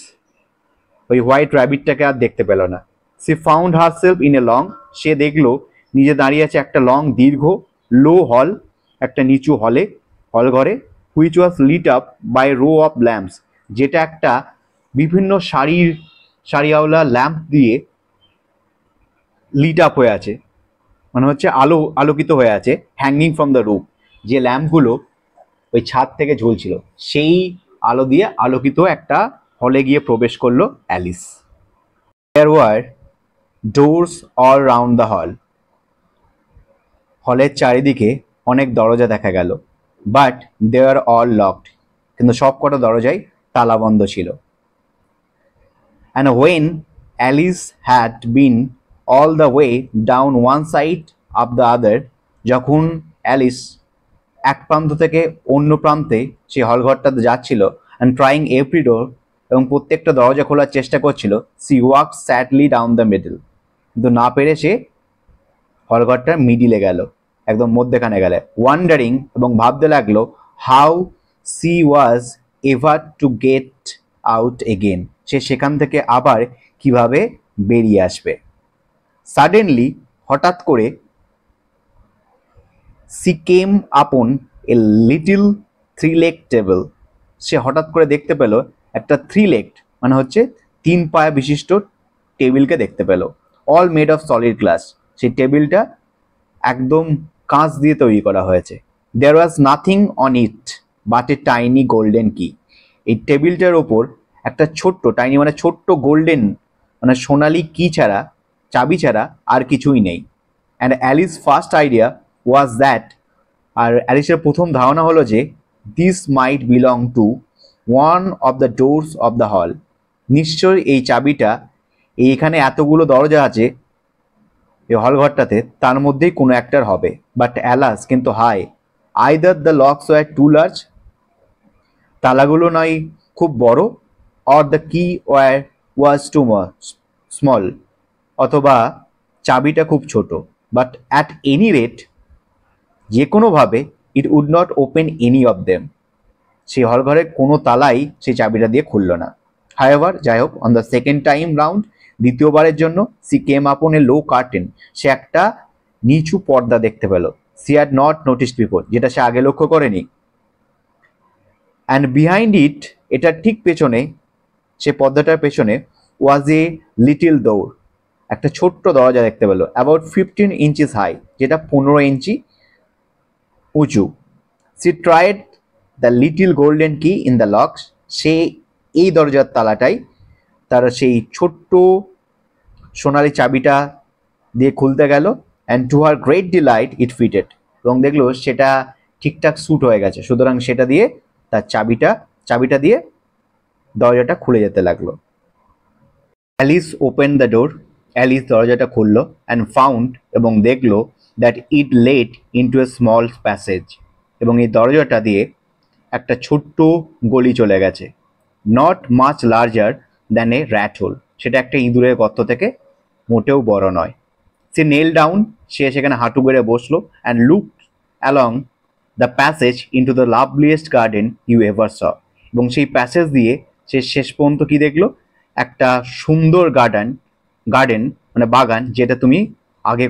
ওই হোয়াইট র্যাবিটটাকে আর দেখতে পেল না। She found herself in a long, সে দেখলো নিজে দাঁড়িয়ে আছে একটা লং দীর্ঘ লো হল, একটা নিচু হল ঘরে, which was lit up by row of lamps, যেটা একটা বিভিন্ন সারিয়াওয়ালা ল্যাম্প দিয়ে লিট আপ হয়ে আছে, মানে হচ্ছে আলোকিত হয়ে আছে, হ্যাঙ্গিং ফ্রম দ্য রুফ। যে ল্যাম্পগুলো ওই ছাদ থেকে ঝুলছিল সেই আলো দিয়ে আলোকিত একটা হলে গিয়ে প্রবেশ করলো Alice. There were doors all round the hall. হলের চারিদিকে অনেক দরজা দেখা গেল, but they are all locked, কিন্তু সব কটা দরজাই তালাবন্ধ ছিল। And when Alice had been all the way down one side of the other, যখন অ্যালিস এক প্রান্ত থেকে অন্য প্রান্তে সেই হলঘরটাতে যাচ্ছিল, অ্যান্ড ট্রাইং এভরি ডোর, এবং প্রত্যেকটা দরজা খোলার চেষ্টা করছিল, she walk sadly down the middle, কিন্তু না পেরে সে হলঘরটার মিডিলে গেল, একদম মধ্যেখানে গেলে, ওয়ান্ডারিং, এবং ভাবতে লাগলো how she was ever to get out again, সে সেখান থেকে আবার কিভাবে বেরিয়ে আসবে। সাডেনলি, হঠাৎ করে, she came upon a little three leg table, সে হঠাৎ করে দেখতে পেল একটা থ্রি লেগড, মানে হচ্ছে 3 পায়া বিশিষ্ট টেবিলকে দেখতে পেল, all made of solid glass, সেই টেবিলটা একদম কাঁচ দিয়ে তৈরি করা হয়েছে। There was nothing on it but a tiny golden key, এই টেবিলটার ওপর একটা ছোট্ট, টাইনি মানে ছোট্ট, গোল্ডেন মানে সোনালি কি ছাড়া, চাবি ছাড়া আর কিছুই নেই। And Alice first idea was that, আর অ্যালিসের প্রথম ধারণা হলো যে this might belong to one of the doors of the hall, নিশ্চয়ই এই চাবিটা, এইখানে এতগুলো দরজা আছে এই হলঘরটাতে, তার মধ্যেই কোনো একটার হবে। বাট অ্যালাস, কিন্তু হাই, either the locks were too large, তালাগুলো নয় খুব বড়, অর দ্য কি ওয়াজ টু স্মল, অথবা চাবিটা খুব ছোট। বাট অ্যাট এনি রেট, যে কোনোভাবে, it would not open any of them, সেই হলঘরের কোনো তালাই সেই চাবিটা দিয়ে খুলল না। হাউএভার, যাই হোক, on the second time round, দ্বিতীয়বারের জন্য, সি কেম আপন এ লো কার্টেন, সে একটা নিচু পর্দা দেখতে পেল, she had not noticed before, যেটা সে আগে লক্ষ্য করেনি। অ্যান্ড বিহাইন্ড ইট, এটার ঠিক পেছনে, সে পর্দাটার পেছনে, ওয়াজ এ লিটিল ডোর, একটা ছোট্ট দরজা দেখতে পেল, অ্যাবাউট 15 ইঞ্চিস হাই, যেটা 15 ইঞ্চি উঁচু। She tried the little golden key in the locks, সে এই দরজার তালাটাই তার সেই ছোট্ট সোনালি চাবিটা দিয়ে খুলতে গেল, and to her great delight it fitted, এবং দেখলো সেটা ঠিকঠাক স্যুট হয়ে গেছে, সুতরাং সেটা দিয়ে তার চাবিটা দিয়ে দরজাটা খুলে যেতে লাগলো। Alice open the door, Alice দরজাটা খুললো, অ্যান্ড ফাউন্ড, এবং দেখলো that it led into a small passage, এবং এই দরজাটা দিয়ে একটা ছোট্ট গলি চলে গেছে, not much larger than a rat hole, সেটা একটা ইঁদুরের গর্ত থেকে মোটেও বড় নয়। সে নেল ডাউন, সে সেখানে হাঁটু গেড়ে বসলো, and look along the passage into the loveliest garden you ever saw, এবং সেই প্যাসেজ দিয়ে সে শেষ পর্যন্ত কি দেখলো, একটা সুন্দর গার্ডেন মানে বাগান, যেটা তুমি আগে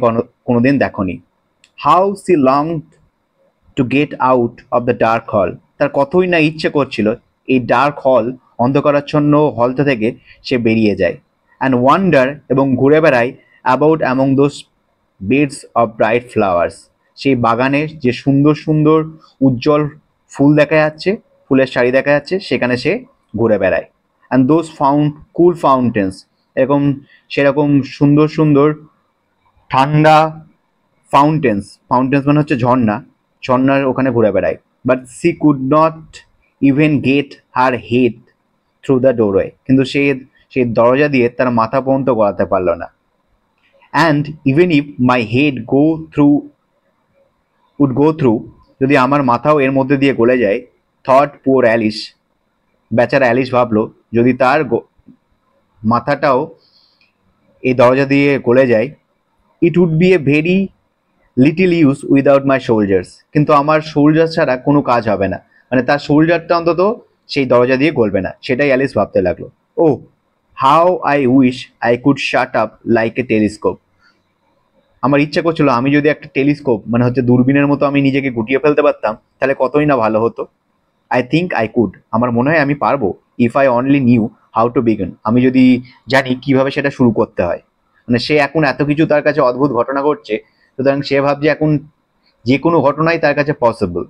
কোনোদিন দেখোনি। How she longed to get out of the dark hall, তার কতই না ইচ্ছে করছিল এই ডার্ক হল, অন্ধকারাচ্ছন্ন হলটা থেকে সে বেরিয়ে যায়। অ্যান্ড ওয়ান্ডার, এবং ঘুরে বেড়ায়, about among those beds of bright flowers, সেই বাগানের যে সুন্দর সুন্দর উজ্জ্বল ফুল দেখা যাচ্ছে, ফুলের শাড়ি দেখা যাচ্ছে, সেখানে সে ঘুরে বেড়ায়। অ্যান্ড দোজ কুল ফাউন্টেন্স, সেরকম সুন্দর সুন্দর ঠান্ডা ফাউন্টেন্স মানে হচ্ছে ঝর্ণার ওখানে ঘুরে বেড়ায়। But C could not even gate her head through the doorway, কিন্তু সেই দরজা দিয়ে তার মাথা পর্যন্ত গড়াতে পারলো না। And even if my head would go through, যদি আমার মাথাও এর মধ্যে দিয়ে গলে যায়, থট পুয়ার অ্যালিস, বেচারা অ্যালিস ভাবলো, যদি তার মাথাটাও এই দরজা দিয়ে গলে যায়, it would be a very little use without my shoulders, কিন্তু আমার শোল্ডার ছাড়া কোনো কাজ হবে না, মানে তার শোল্ডারটা অন্তত সেই দরজা দিয়ে গলবে না, সেটাই অ্যালিস ভাবতে লাগলো। Oh how I wish I could shut up like a telescope, আমার ইচ্ছা করছিল আমি যদি একটা টেলিস্কোপ মানে হচ্ছে দূরবীনের মতো আমি নিজেকে গুটিয়ে ফেলতে পারতাম, তাহলে কতই না ভালো হতো। আই থিঙ্ক আই কুড, আমার মনে হয় আমি পারবো, if I only new how to begin, আমি যদি জানি কিভাবে সেটা শুরু করতে হয়। মানে সে এখন এত কিছু তার কাছে অদ্ভুত ঘটনা ঘটছে, সুতরাং সে ভাবছে এখন যে কোনো ঘটনাই তার কাছে possible.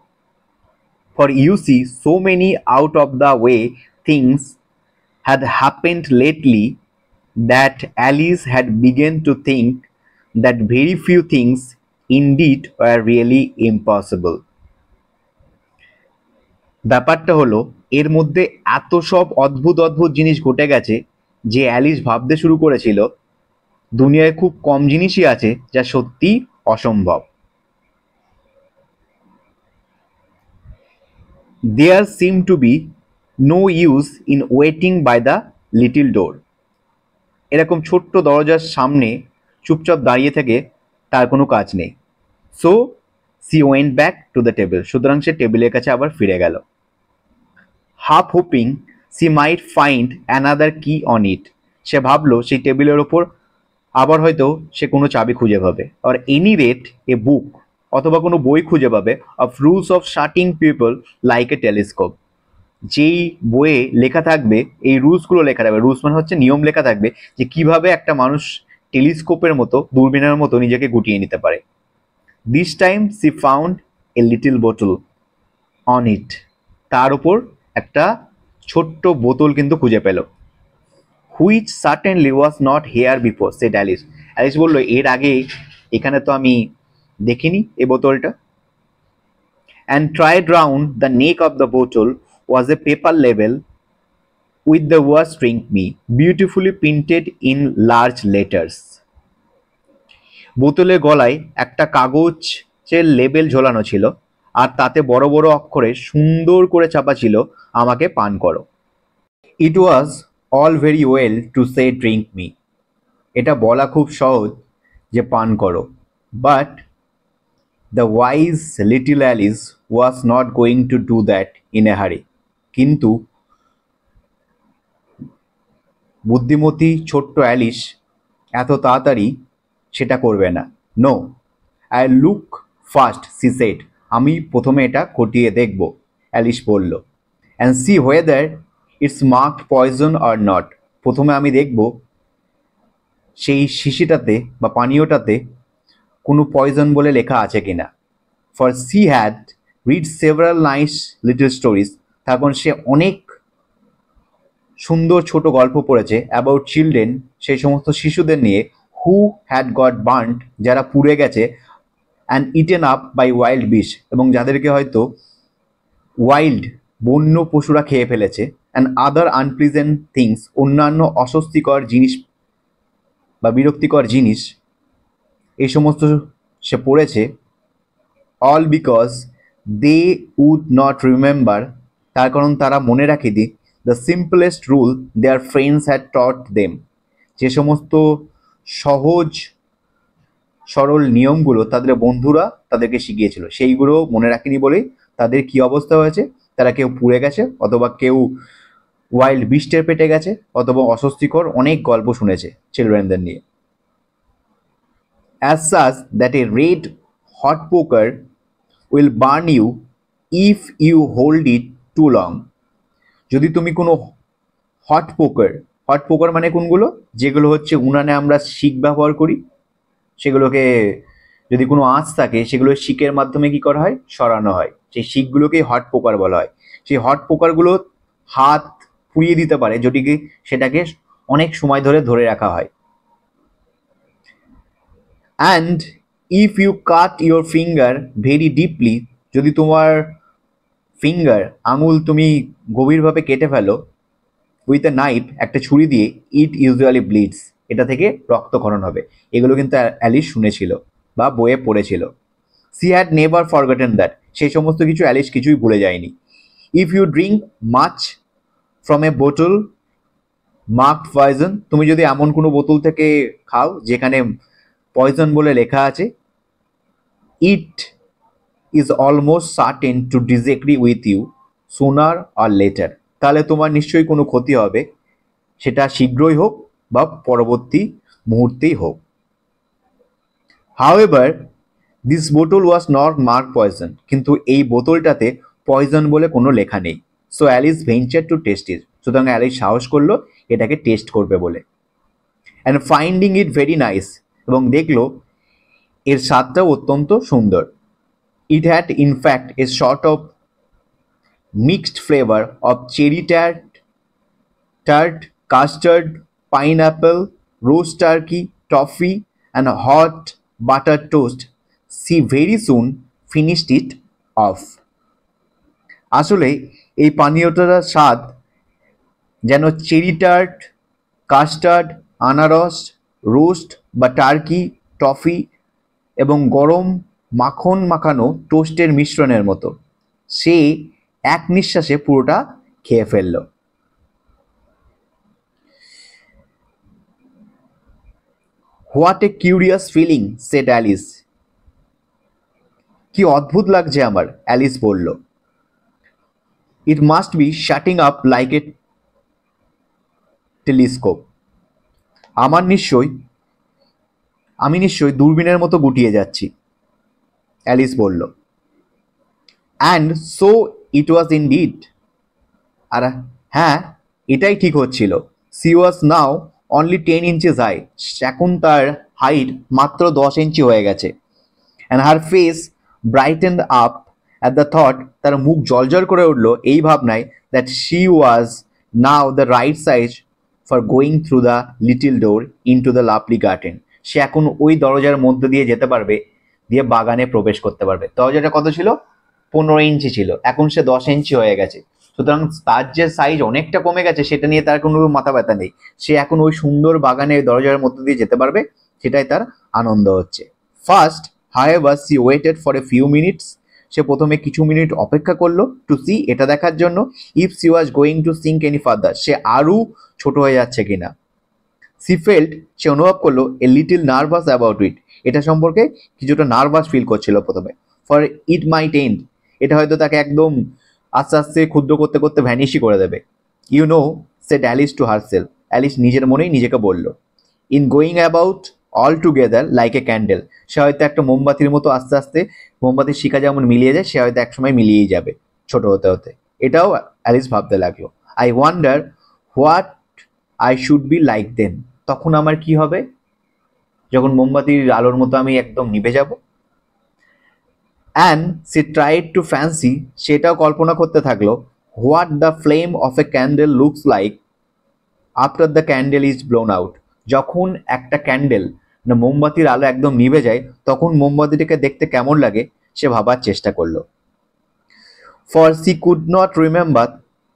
For you see so many out of the way things had happened lately that Alice had begun to think that very few things indeed were really impossible. ব্যাপারটা হলো এর মধ্যে এত সব অদ্ভুত অদ্ভুত জিনিস ঘটে গেছে যে অ্যালিস ভাবতে শুরু করেছিল দুনিয়ায় খুব কম জিনিসই আছে যা সত্যি অসম্ভব। There seemed to be no use in waiting by the little door. এরকম ছোট্ট দরজার সামনে চুপচাপ দাঁড়িয়ে থেকে তার কোনো কাজ নেই। So she went back to the table, সুতরাং সে টেবিলের কাছে আবার ফিরে গেল। হাফ হোপিং সি মাইট ফাইন্ড অ্যানাদার কি অন ইট, সে ভাবলো সেই টেবিলের ওপর আবার হয়তো সে কোনো চাবি খুঁজে পাবে, আর এনি রেট এ বুক, অথবা কোনো বই খুঁজে পাবে of rules of shutting people like a telescope, যেই বইয়ে লেখা থাকবে এই রুলসগুলো লেখা থাকবে, রুলস মানে হচ্ছে নিয়ম লেখা থাকবে যে কিভাবে একটা মানুষ টেলিস্কোপের মতো দূরবীনের মতো নিজেকে গুটিয়ে নিতে পারে। This time she found a little বোতল অন ইট, তার উপর একটা ছোট্ট বোতল কিন্তু খুঁজে পেল। Which certainly was not here before, said Alice, Alice বলল এর আগে এখানে তো আমি দেখিনি এই বোতলটা। And tried round the neck of the বোতল was a paper label with the words drink me beautifully printed in large letters. বোতলের গলায় একটা কাগজের লেবেল ঝোলানো ছিল আর তাতে বড় বড় অক্ষরে সুন্দর করে চাপা ছিল আমাকে পান করো। It was all very well to say drink me, এটা বলা খুব সহজ যে পান করো, but the wise little Alice was not going to do that in a hurry, কিন্তু বুদ্ধিমতী ছোট্ট অ্যালিস এত তাড়াতাড়ি সেটা করবে না। No, I look first she said, আমি প্রথমে এটা খতিয়ে দেখব, অ্যালিস বলল। And see whether it's marked poison or not, প্রথমে আমি দেখব সেই শিশিটাতে বা পানীয়টাতে কোনো পয়জন বলে লেখা আছে কিনা। For she had read several nice little stories, তারপর সে অনেক সুন্দর ছোট গল্প পড়েছে অ্যাবাউট চিলড্রেন, সেই সমস্ত শিশুদের নিয়ে, হু হ্যাড গট বার্নড, যারা পুড়ে গেছে, and eaten up by wild beasts, এবং যাদেরকে হয়তো ওয়াইল্ড বন্য পশুরা খেয়ে ফেলেছে, অ্যান্ড আদার আনপ্লিজেন্ট থিংস, অন্যান্য অস্বস্তিকর জিনিস বা বিরক্তিকর জিনিস এই সমস্ত সে পড়েছে। All because they would not remember, তার কারণ তারা মনে রাখেনি the simplest rule their friends had taught them, যে সমস্ত সহজ সরল নিয়মগুলো তাদের বন্ধুরা তাদেরকে শিখিয়েছিল সেইগুলো মনে রাখেনি বলেই তাদের কি অবস্থা হয়েছে, তারা কেউ পুড়ে গেছে, অথবা কেউ ওয়াইল্ড বিস্টের পেটে গেছে, অথবা অস্বস্তিকর অনেক গল্প শুনেছে চিলড্রেনদের নিয়ে। As such that a red hot poker will burn you if you hold it too long. যদি তুমি কোনো হট পোকার মানে কোনগুলো, যেগুলো হচ্ছে উনানে আমরা শিক ব্যবহার করি, সেগুলোকে যদি কোনো আঁচ থাকে সেগুলো শিকের মাধ্যমে কি করা হয়, সরানো হয়, সেই শিকগুলোকেই হট পোকার বলা হয়। সেই হট পোকারগুলো হাত পুড়িয়ে দিতে পারে যদি সেটাকে অনেক সময় ধরে ধরে রাখা হয়। And if you cut your finger very deeply, যদি তোমার ফিঙ্গার আঙুল তুমি গভীরভাবে কেটে ফেলো উইথ এ নাইফ, একটা ছুরি দিয়ে, ইট ইউজুয়ালি ব্লিডস, এটা থেকে রক্তক্ষরণ হবে। এগুলো কিন্তু অ্যালিস শুনেছিল বা বইয়ে পড়েছিল। She had never forgotten that, সেই সমস্ত কিছু অ্যালিস কিছুই ভুলে যায়নি। If you drink much from a বোতল মার্কড পয়জন, তুমি যদি এমন কোনো বোতল থেকে খাও যেখানে পয়জন বলে লেখা আছে, it is almost certain to disagree with you sooner or later, তাহলে তোমার নিশ্চয়ই কোনো ক্ষতি হবে, সেটা শীঘ্রই হোক বা পরবর্তী মুহূর্তেই হোক। হাউএভার দিস বোতল ওয়াজ নট মার্ক পয়জন, কিন্তু এই বোতলটাতে পয়জন বলে কোনো লেখা নেই। So Alice venture to test it, সুতরাং অ্যালিস সাহস করলো এটাকে টেস্ট করবে বলে। And finding it very nice, এবং দেখলো এর স্বাদটাও অত্যন্ত সুন্দর। It had in fact a sort of mixed flavour of cherry tart, custard, pineapple, roast turkey, toffee, and hot buttered toast. She very soon finished it off. আসলে এই পানীয়টার স্বাদ যেন চেরি টার্ট, কাস্টার্ড, আনারস, রোস্ট বা টার্কি, টফি এবং গরম মাখন মাখানো টোস্টের মিশ্রণের মতো। সে এক নিঃশ্বাসে পুরোটা খেয়ে ফেলল। What a curious feeling, said Alice. কি অদ্ভুত লাগছে আমার, অ্যালিস বলল। It must be shutting up like a telescope. আমি নিশ্চয়ই দূরবীনের মতো গুটিয়ে যাচ্ছি, অ্যালিস বলল। And so it was indeed. আর হ্যাঁ, এটাই ঠিক হচ্ছিল। She was now only 10 inches high. এখন তার হাইট মাত্র 10 ইঞ্চি হয়ে গেছে। And her face brightened up at the thought. তার মুখ জলজল করে উঠল এই ভাবনায় that she was now the right size for going through the little door into the lovely garden. সে এখন ওই দরজার মধ্যে দিয়ে যেতে পারবে, দিয়ে বাগানে প্রবেশ করতে পারবে। দরজাটা কত ছিল? 15 ইঞ্চি ছিল, এখন সে 10 ইঞ্চি হয়ে গেছে। সুতরাং তার যে সাইজ অনেকটা কমে গেছে সেটা নিয়ে তার কোনো মাথা ব্যথা নেই। সে এখন ওই সুন্দর বাগানের দরজার মধ্যে দিয়ে যেতে পারবে, সেটাই তার আনন্দ হচ্ছে। First however she waited for a few minutes. সে প্রথমে কিছু মিনিট অপেক্ষা করলো টু সি, এটা দেখার জন্য, if she was going to sink any further, সে আরও ছোট হয়ে যাচ্ছে কিনা। she felt, সে অনুভব করলো, a little nervous about it, এটা সম্পর্কে কিছুটা নার্ভাস ফিল করছিল প্রথমে। for it might end, এটা হয়তো তাকে একদম আস্তে আস্তে ক্ষুদ্র করতে করতে ভ্যানিশই করে দেবে। You know, said Alice to herself, অ্যালিস নিজের মনেই নিজেকে বলল। In going about altogether like a candle, সে হয়তো একটা মোমবাতির মতো আস্তে আস্তে, মোমবাতির শিখা যেমন মিলিয়ে যায়, সে হয়তো একসময় মিলিয়েই যাবে ছোট হতে হতে। এটাও অ্যালিস ভাবতে লাগলো। I wonder what I should be like then, তখন আমার কি হবে যখন মোমবাতির আলোর মতো আমি একদম নিভে যাব। And she tried to fancy, সেটাও কল্পনা করতে থাকলো, what the flame of a candle looks like after the candle is blown out. যখন একটা ক্যান্ডেল না মোমবাতির আলো একদম নিভে যায়, তখন মোমবাতিটাকে দেখতে কেমন লাগে সে ভাবার চেষ্টা করলো। For she could not remember,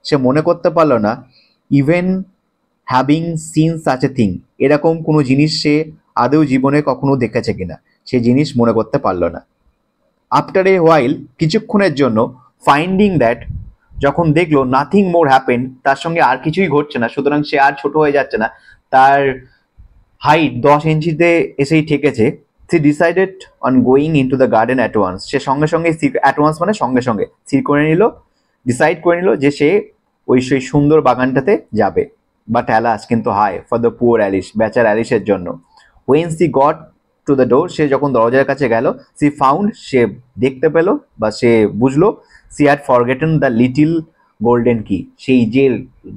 সে মনে করতে পারলো না, even having seen such a thing, এরকম কোনো জিনিস সে আদৌ জীবনে কখনো দেখেছে কিনা, সে জিনিস মনে করতে পারলো না। আফটার এ হোয়াইল, কিছুক্ষণের জন্য, ফাইন্ডিং দ্যাট, যখন দেখলো নাথিং মোর হ্যাপেন, তার সঙ্গে আর কিছুই ঘটছে না, সুতরাং সে আর ছোট হয়ে যাচ্ছে না, তার হাইট 10 ইঞ্চিতে এসেই ঠেকেছে। She decided on going into the garden at once, সে সঙ্গে সঙ্গে, অ্যাট ওয়ান্স মানে সঙ্গে সঙ্গে, ডিসাইড করে নিল যে সে ওই সেই সুন্দর বাগানটাতে যাবে। বাট অ্যালাস, কিন্তু হাই ফর দ্য পুয়ার অ্যালিস, বেচার অ্যালিসের জন্য। When she got to the door, সে যখন দরজার কাছে গেল, সি ফাউন্ড, সে দেখতে পেল বা সে বুঝলো, she had forgotten the little golden কি, সেই যে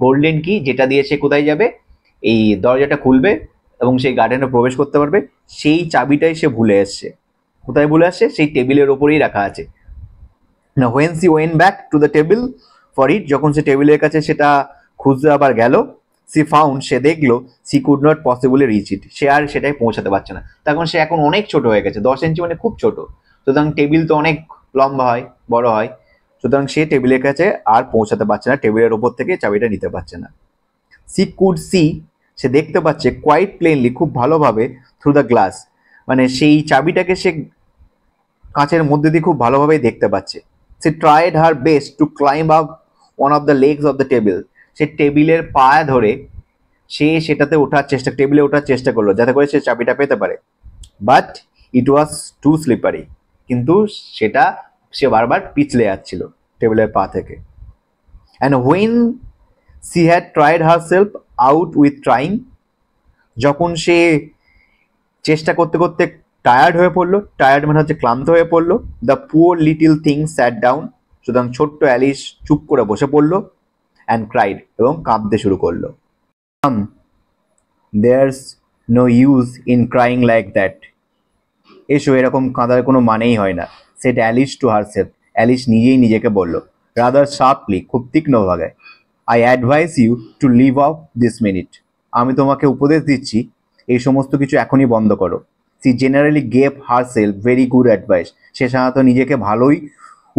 গোল্ডেন কি যেটা দিয়ে সে কোথায় যাবে, এই দরজাটা খুলবে এবং সেই গার্ডেনে প্রবেশ করতে পারবে, সেই চাবিটাই সে ভুলে এসছে। কোথায় ভুলে আসছে? সেই টেবিলের ওপরেই রাখা আছে। না, when she when back to the table for it, যখন সে টেবিলের কাছে সেটা খুঁজতে আবার গেল, সি ফাউন্ড, সে দেখলো, she could not possibly reach it, সে আর সেটাই পৌঁছাতে পারছে না। তখন সে এখন অনেক ছোট হয়ে গেছে, 10 ইঞ্চি মানে খুব ছোট, সুতরাং টেবিল তো অনেক লম্বা হয়, বড় হয়, সুতরাং সে টেবিলের কাছে আর পৌঁছাতে পারছে না, টেবিলের ওপর থেকে চাবিটা নিতে পারছে না। সি কুড সি, সে দেখতে পাচ্ছে, কোয়াইট প্লেনলি, খুব ভালোভাবে, থ্রু দ্য গ্লাস, মানে সেই চাবিটাকে সে কাঁচের মধ্যে দিয়ে খুব ভালোভাবেই দেখতে পাচ্ছে। সে tried her best to climb up one of the legs of the table, সে টেবিলের পায়ে ধরে সে সেটাতে ওঠার চেষ্টা, টেবিলে ওঠার চেষ্টা করলো যাতে করে সে চাবিটা পেতে পারে। But it was too slippery, কিন্তু সেটা সে বারবার পিছলে যাচ্ছিল টেবিলের পা থেকে। And when she had tried herself out with trying, যখন সে চেষ্টা করতে করতে টায়ার্ড হয়ে পড়লো, টায়ার্ড মানে হচ্ছে ক্লান্ত হয়ে পড়লো, the poor little thing sat down, সুতরাং ছোট্ট অ্যালিস চুপ করে বসে পড়লো। অ্যান্ড ক্রাইড, এবং কাঁদতে শুরু করলো। There's no use in crying like that, এসো, এরকম কাঁদার কোনো মানেই হয় না। সেট অ্যালিস টু হারসেলফ, অ্যালিস নিজেই নিজেকে বলল, রাদার শার্পলি, খুব তীক্ষ্ণভাবে, I advise you to leave out this minute, আমি তোমাকে উপদেশ দিচ্ছি এই সমস্ত কিছু এখনই বন্ধ করো। She generally gave herself very good advice, সে সাধারণত নিজেকে ভালোই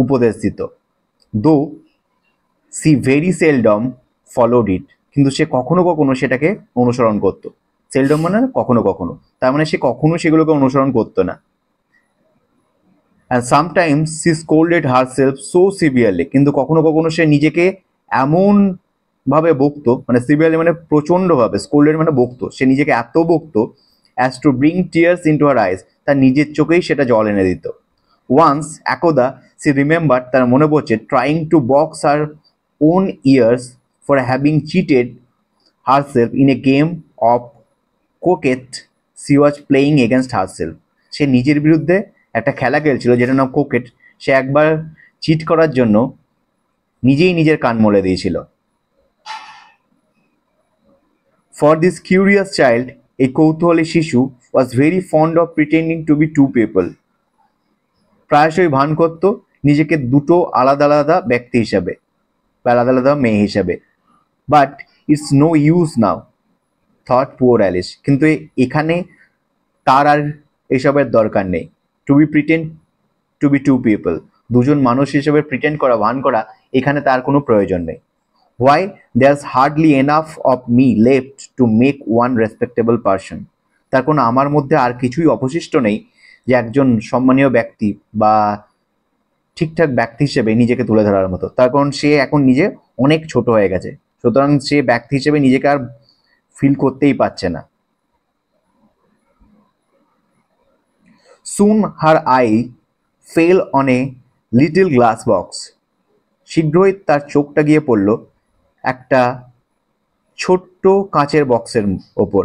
উপদেশ দিত। Though she very seldom followed it, কিন্তু সে কখনো কখনো সেটাকে অনুসরণ করতো। সেলডম মানে কখনো কখনো, তার মানে সে কখনো সেগুলোকে অনুসরণ করতো না। And sometimes she scolded herself so severely, কিন্তু কখনো কখনো সে নিজেকে এমন ভাবে বকতো, মানে সিভিয়ারলি মানে প্রচণ্ডভাবে, স্কোল্ডেড মানে বকতো, সে নিজেকে এত বকতো as to bring tears into her eyes, তার নিজের চোখেই সেটা জল এনে দিত। ওয়ান্স একদা সি রিমেম্বার, তার মনে পড়ছে, trying to box her own ears for having cheated herself in a game of croquet she was playing against herself, সে নিজের বিরুদ্ধে একটা খেলা খেলছিল যেটার নাম কোকেট, সে একবার চিট করার জন্য নিজেই নিজের কান মলে দিয়েছিল। ফর দিস কিউরিয়াস চাইল্ড, এই কৌতূহলী শিশু was very fond of pretending to be two people, প্রায়শই ভান করত নিজেকে দুটো আলাদা আলাদা ব্যক্তি হিসাবে বা আলাদা আলাদা মেয়ে হিসাবে। But it's no use now, thought poor Alice, কিন্তু এখানে তার আর এসবের দরকার নেই। To be pretend to be two people, দুজন মানুষ হিসেবে প্রিটেন্ড করা, ভান করা, এখানে তার কোনো প্রয়োজন নেই। Why there's hardly enough of me left to make one respectable person, তার কোনো আমার মধ্যে আর কিছুই অবশিষ্ট নেই যে একজন সম্মানীয় ব্যক্তি বা ঠিকঠাক ব্যক্তি হিসেবে নিজেকে তুলে ধরার মতো, তার কারণ সে এখন নিজে অনেক ছোট হয়ে গেছে, সুতরাং সে ব্যক্তি হিসেবে নিজেকে আর ফিল করতেই পারছে না। Soon her eye fell on a little glass box. শীঘ্রই তার চোখটা গিয়ে পড়ল একটা ছোট্ট কাঁচের বক্সের ওপর।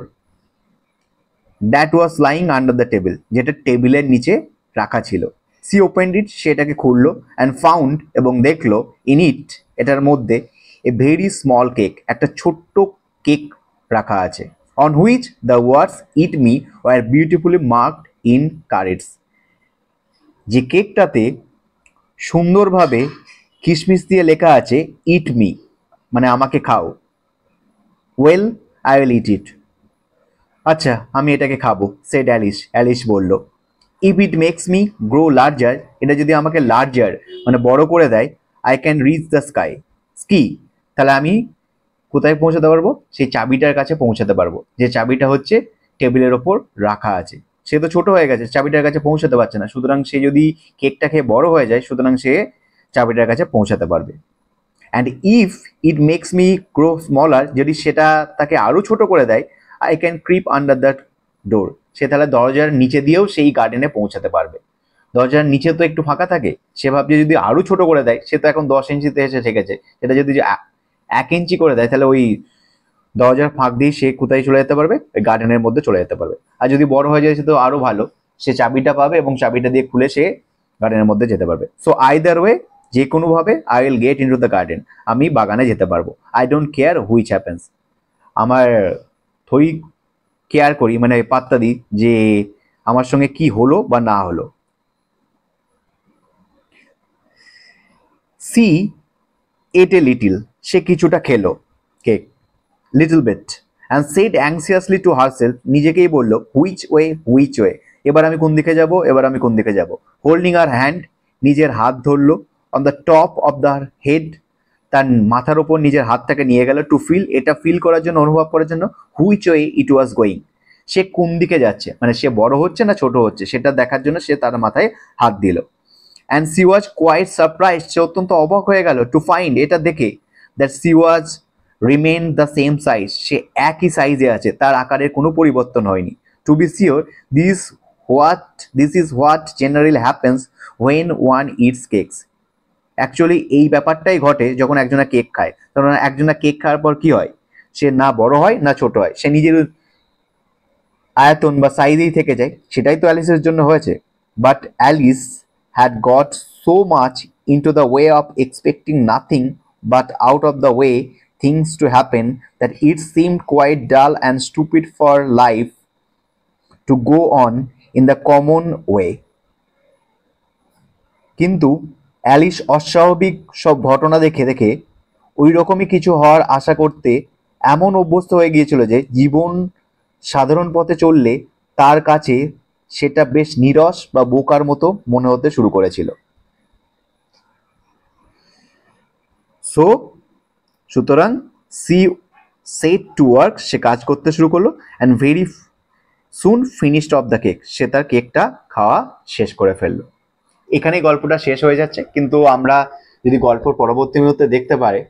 That was lying under the table, যেটা টেবিলের নিচে রাখা ছিল। সি ওপেন্ড ইট, সেটাকে খুললো, অ্যান্ড ফাউন্ড, এবং দেখলো, ইন ইট, এটার মধ্যে, এ ভেরি স্মল কেক, একটা ছোট্ট কেক রাখা আছে। On which the words eat me were beautifully marked in currants, যে কেকটাতে সুন্দরভাবে কিশমিশ দিয়ে লেখা আছে ইট মি, মানে আমাকে খাও। Well I will eat it, আচ্ছা আমি এটাকে খাবো, সেড অ্যালিস, অ্যালিস বলল। If it makes me grow larger, এটা যদি আমাকে লার্জার মানে বড় করে দেয়, I can reach the sky, sky, তাহলে আমি কোথায় পৌঁছাতে পারবো, সেই চাবিটার কাছে পৌঁছাতে পারবো, যে চাবিটা হচ্ছে টেবিলের ওপর রাখা আছে। সে তো ছোট হয়ে গেছে, চাবিটার কাছে পৌঁছাতে পারছে না, সুতরাং সে যদি কেকটা খেয়ে বড় হয়ে যায়, সুতরাং সে চাবিটার কাছে পৌঁছাতে পারবে। And if it makes me grow smaller, যদি সেটা তাকে আরও ছোট করে দেয়, I can creep under that door, সে তাহলে দরজার নিচে দিয়েও সেই গার্ডেনে পৌঁছাতে পারবে। দরজার নিচে তো একটু ফাঁকা থাকে, সে ভাবছে যদি আরও ছোট করে দেয়, সে তো এখন 10 ইঞ্চিতে এসে ঠেকেছে, সেটা যদি 1 ইঞ্চি করে দেয়, তাহলে ওই দরজার ফাঁক দিয়ে সে কোথায় চলে যেতে পারবে, ওই গার্ডেনের মধ্যে চলে যেতে পারবে। আর যদি বড় হয়ে যায় সে তো আরও ভালো, সে চাবিটা পাবে এবং চাবিটা দিয়ে খুলে সে গার্ডেনের মধ্যে যেতে পারবে। সো আইদার ওয়ে, যে কোনোভাবে, I will get into the garden, আমি বাগানে যেতে পারবো। I don't care which happens, আমার থই কেয়ার করি, মানে পাত্তা দিই যে আমার সঙ্গে কি হলো বা না হলো। সি এট এ লিটিল, সে কিছুটা খেলো cake, little bit, and said anxiously to herself, নিজেকেই বললো, হুইচ ওয়ে, হুইচ ওয়ে, এবার আমি কোন দিকে যাব, এবার আমি কোন দিকে যাব। হোল্ডিং আর হ্যান্ড, নিজের হাত ধরলো, on the top of the head, তার মাথার ওপর নিজের হাতটাকে নিয়ে গেল, টু ফিল, এটা ফিল করার জন্য, অনুভব করার জন্য, which way it was going, সে কোন দিকে যাচ্ছে, মানে সে বড় হচ্ছে না ছোট হচ্ছে সেটা দেখার জন্য সে তার মাথায় হাত দিল। And she was quite surprise, সে অত্যন্ত অবাক হয়ে গেল, টু ফাইন্ড, এটা দেখে, that she was remain the same size, সে একই সাইজে আছে, তার আকারের কোনো পরিবর্তন হয়নি। To be sure, this is what generally happens when one eats cakes, actually এই ব্যাপারটাই ঘটে যখন একজনা কেক খায়। কারণ একজনা কেক খাওয়ার পর কি হয়, সে না বড় হয় না ছোট হয়, সে নিজের আয়তন বা সাইজেই থেকে যায়, সেটাই তো অ্যালিসের জন্য হয়েছে। But Alice had got so much into the way of expecting nothing but out of the way things to happen that it seemed quite dull and stupid for life to go on in the common way. কিন্তু Alice অস্বাভাবিক সব ঘটনা দেখে দেখে ওই রকমই কিছু হওয়ার আশা করতে এমন অভ্যস্ত হয়ে গিয়েছিল যে জীবন সাধারণ পথে চললে তার কাছে সেটা বেশ নীরস বা বোকার মতো মনে হতে শুরু করেছিল। সুতরাং সি সেট টু ওয়ার্ক, সে কাজ করতে শুরু করলো, and very soon finished off the cake, সে তার কেকটা খাওয়া শেষ করে ফেললো। এখানেই গল্পটা শেষ হয়ে যাচ্ছে, কিন্তু আমরা যদি গল্পর পরবর্তী মুহূর্তে দেখতে পারে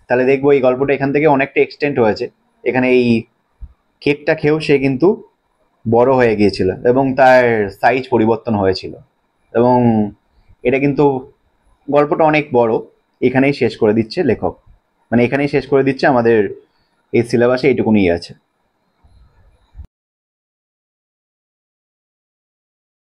তাহলে দেখবো এই গল্পটা এখান থেকে অনেকটা এক্সটেন্ড হয়েছে। এখানে এই কেকটা খেয়েও সে কিন্তু বড় হয়ে গিয়েছিল এবং তার সাইজ পরিবর্তন হয়েছিল, এবং এটা কিন্তু গল্পটা অনেক বড়, এখানেই শেষ করে দিচ্ছে লেখক, মানে এখানেই শেষ করে দিচ্ছে, আমাদের এই সিলেবাসে এইটুকুনি আছে।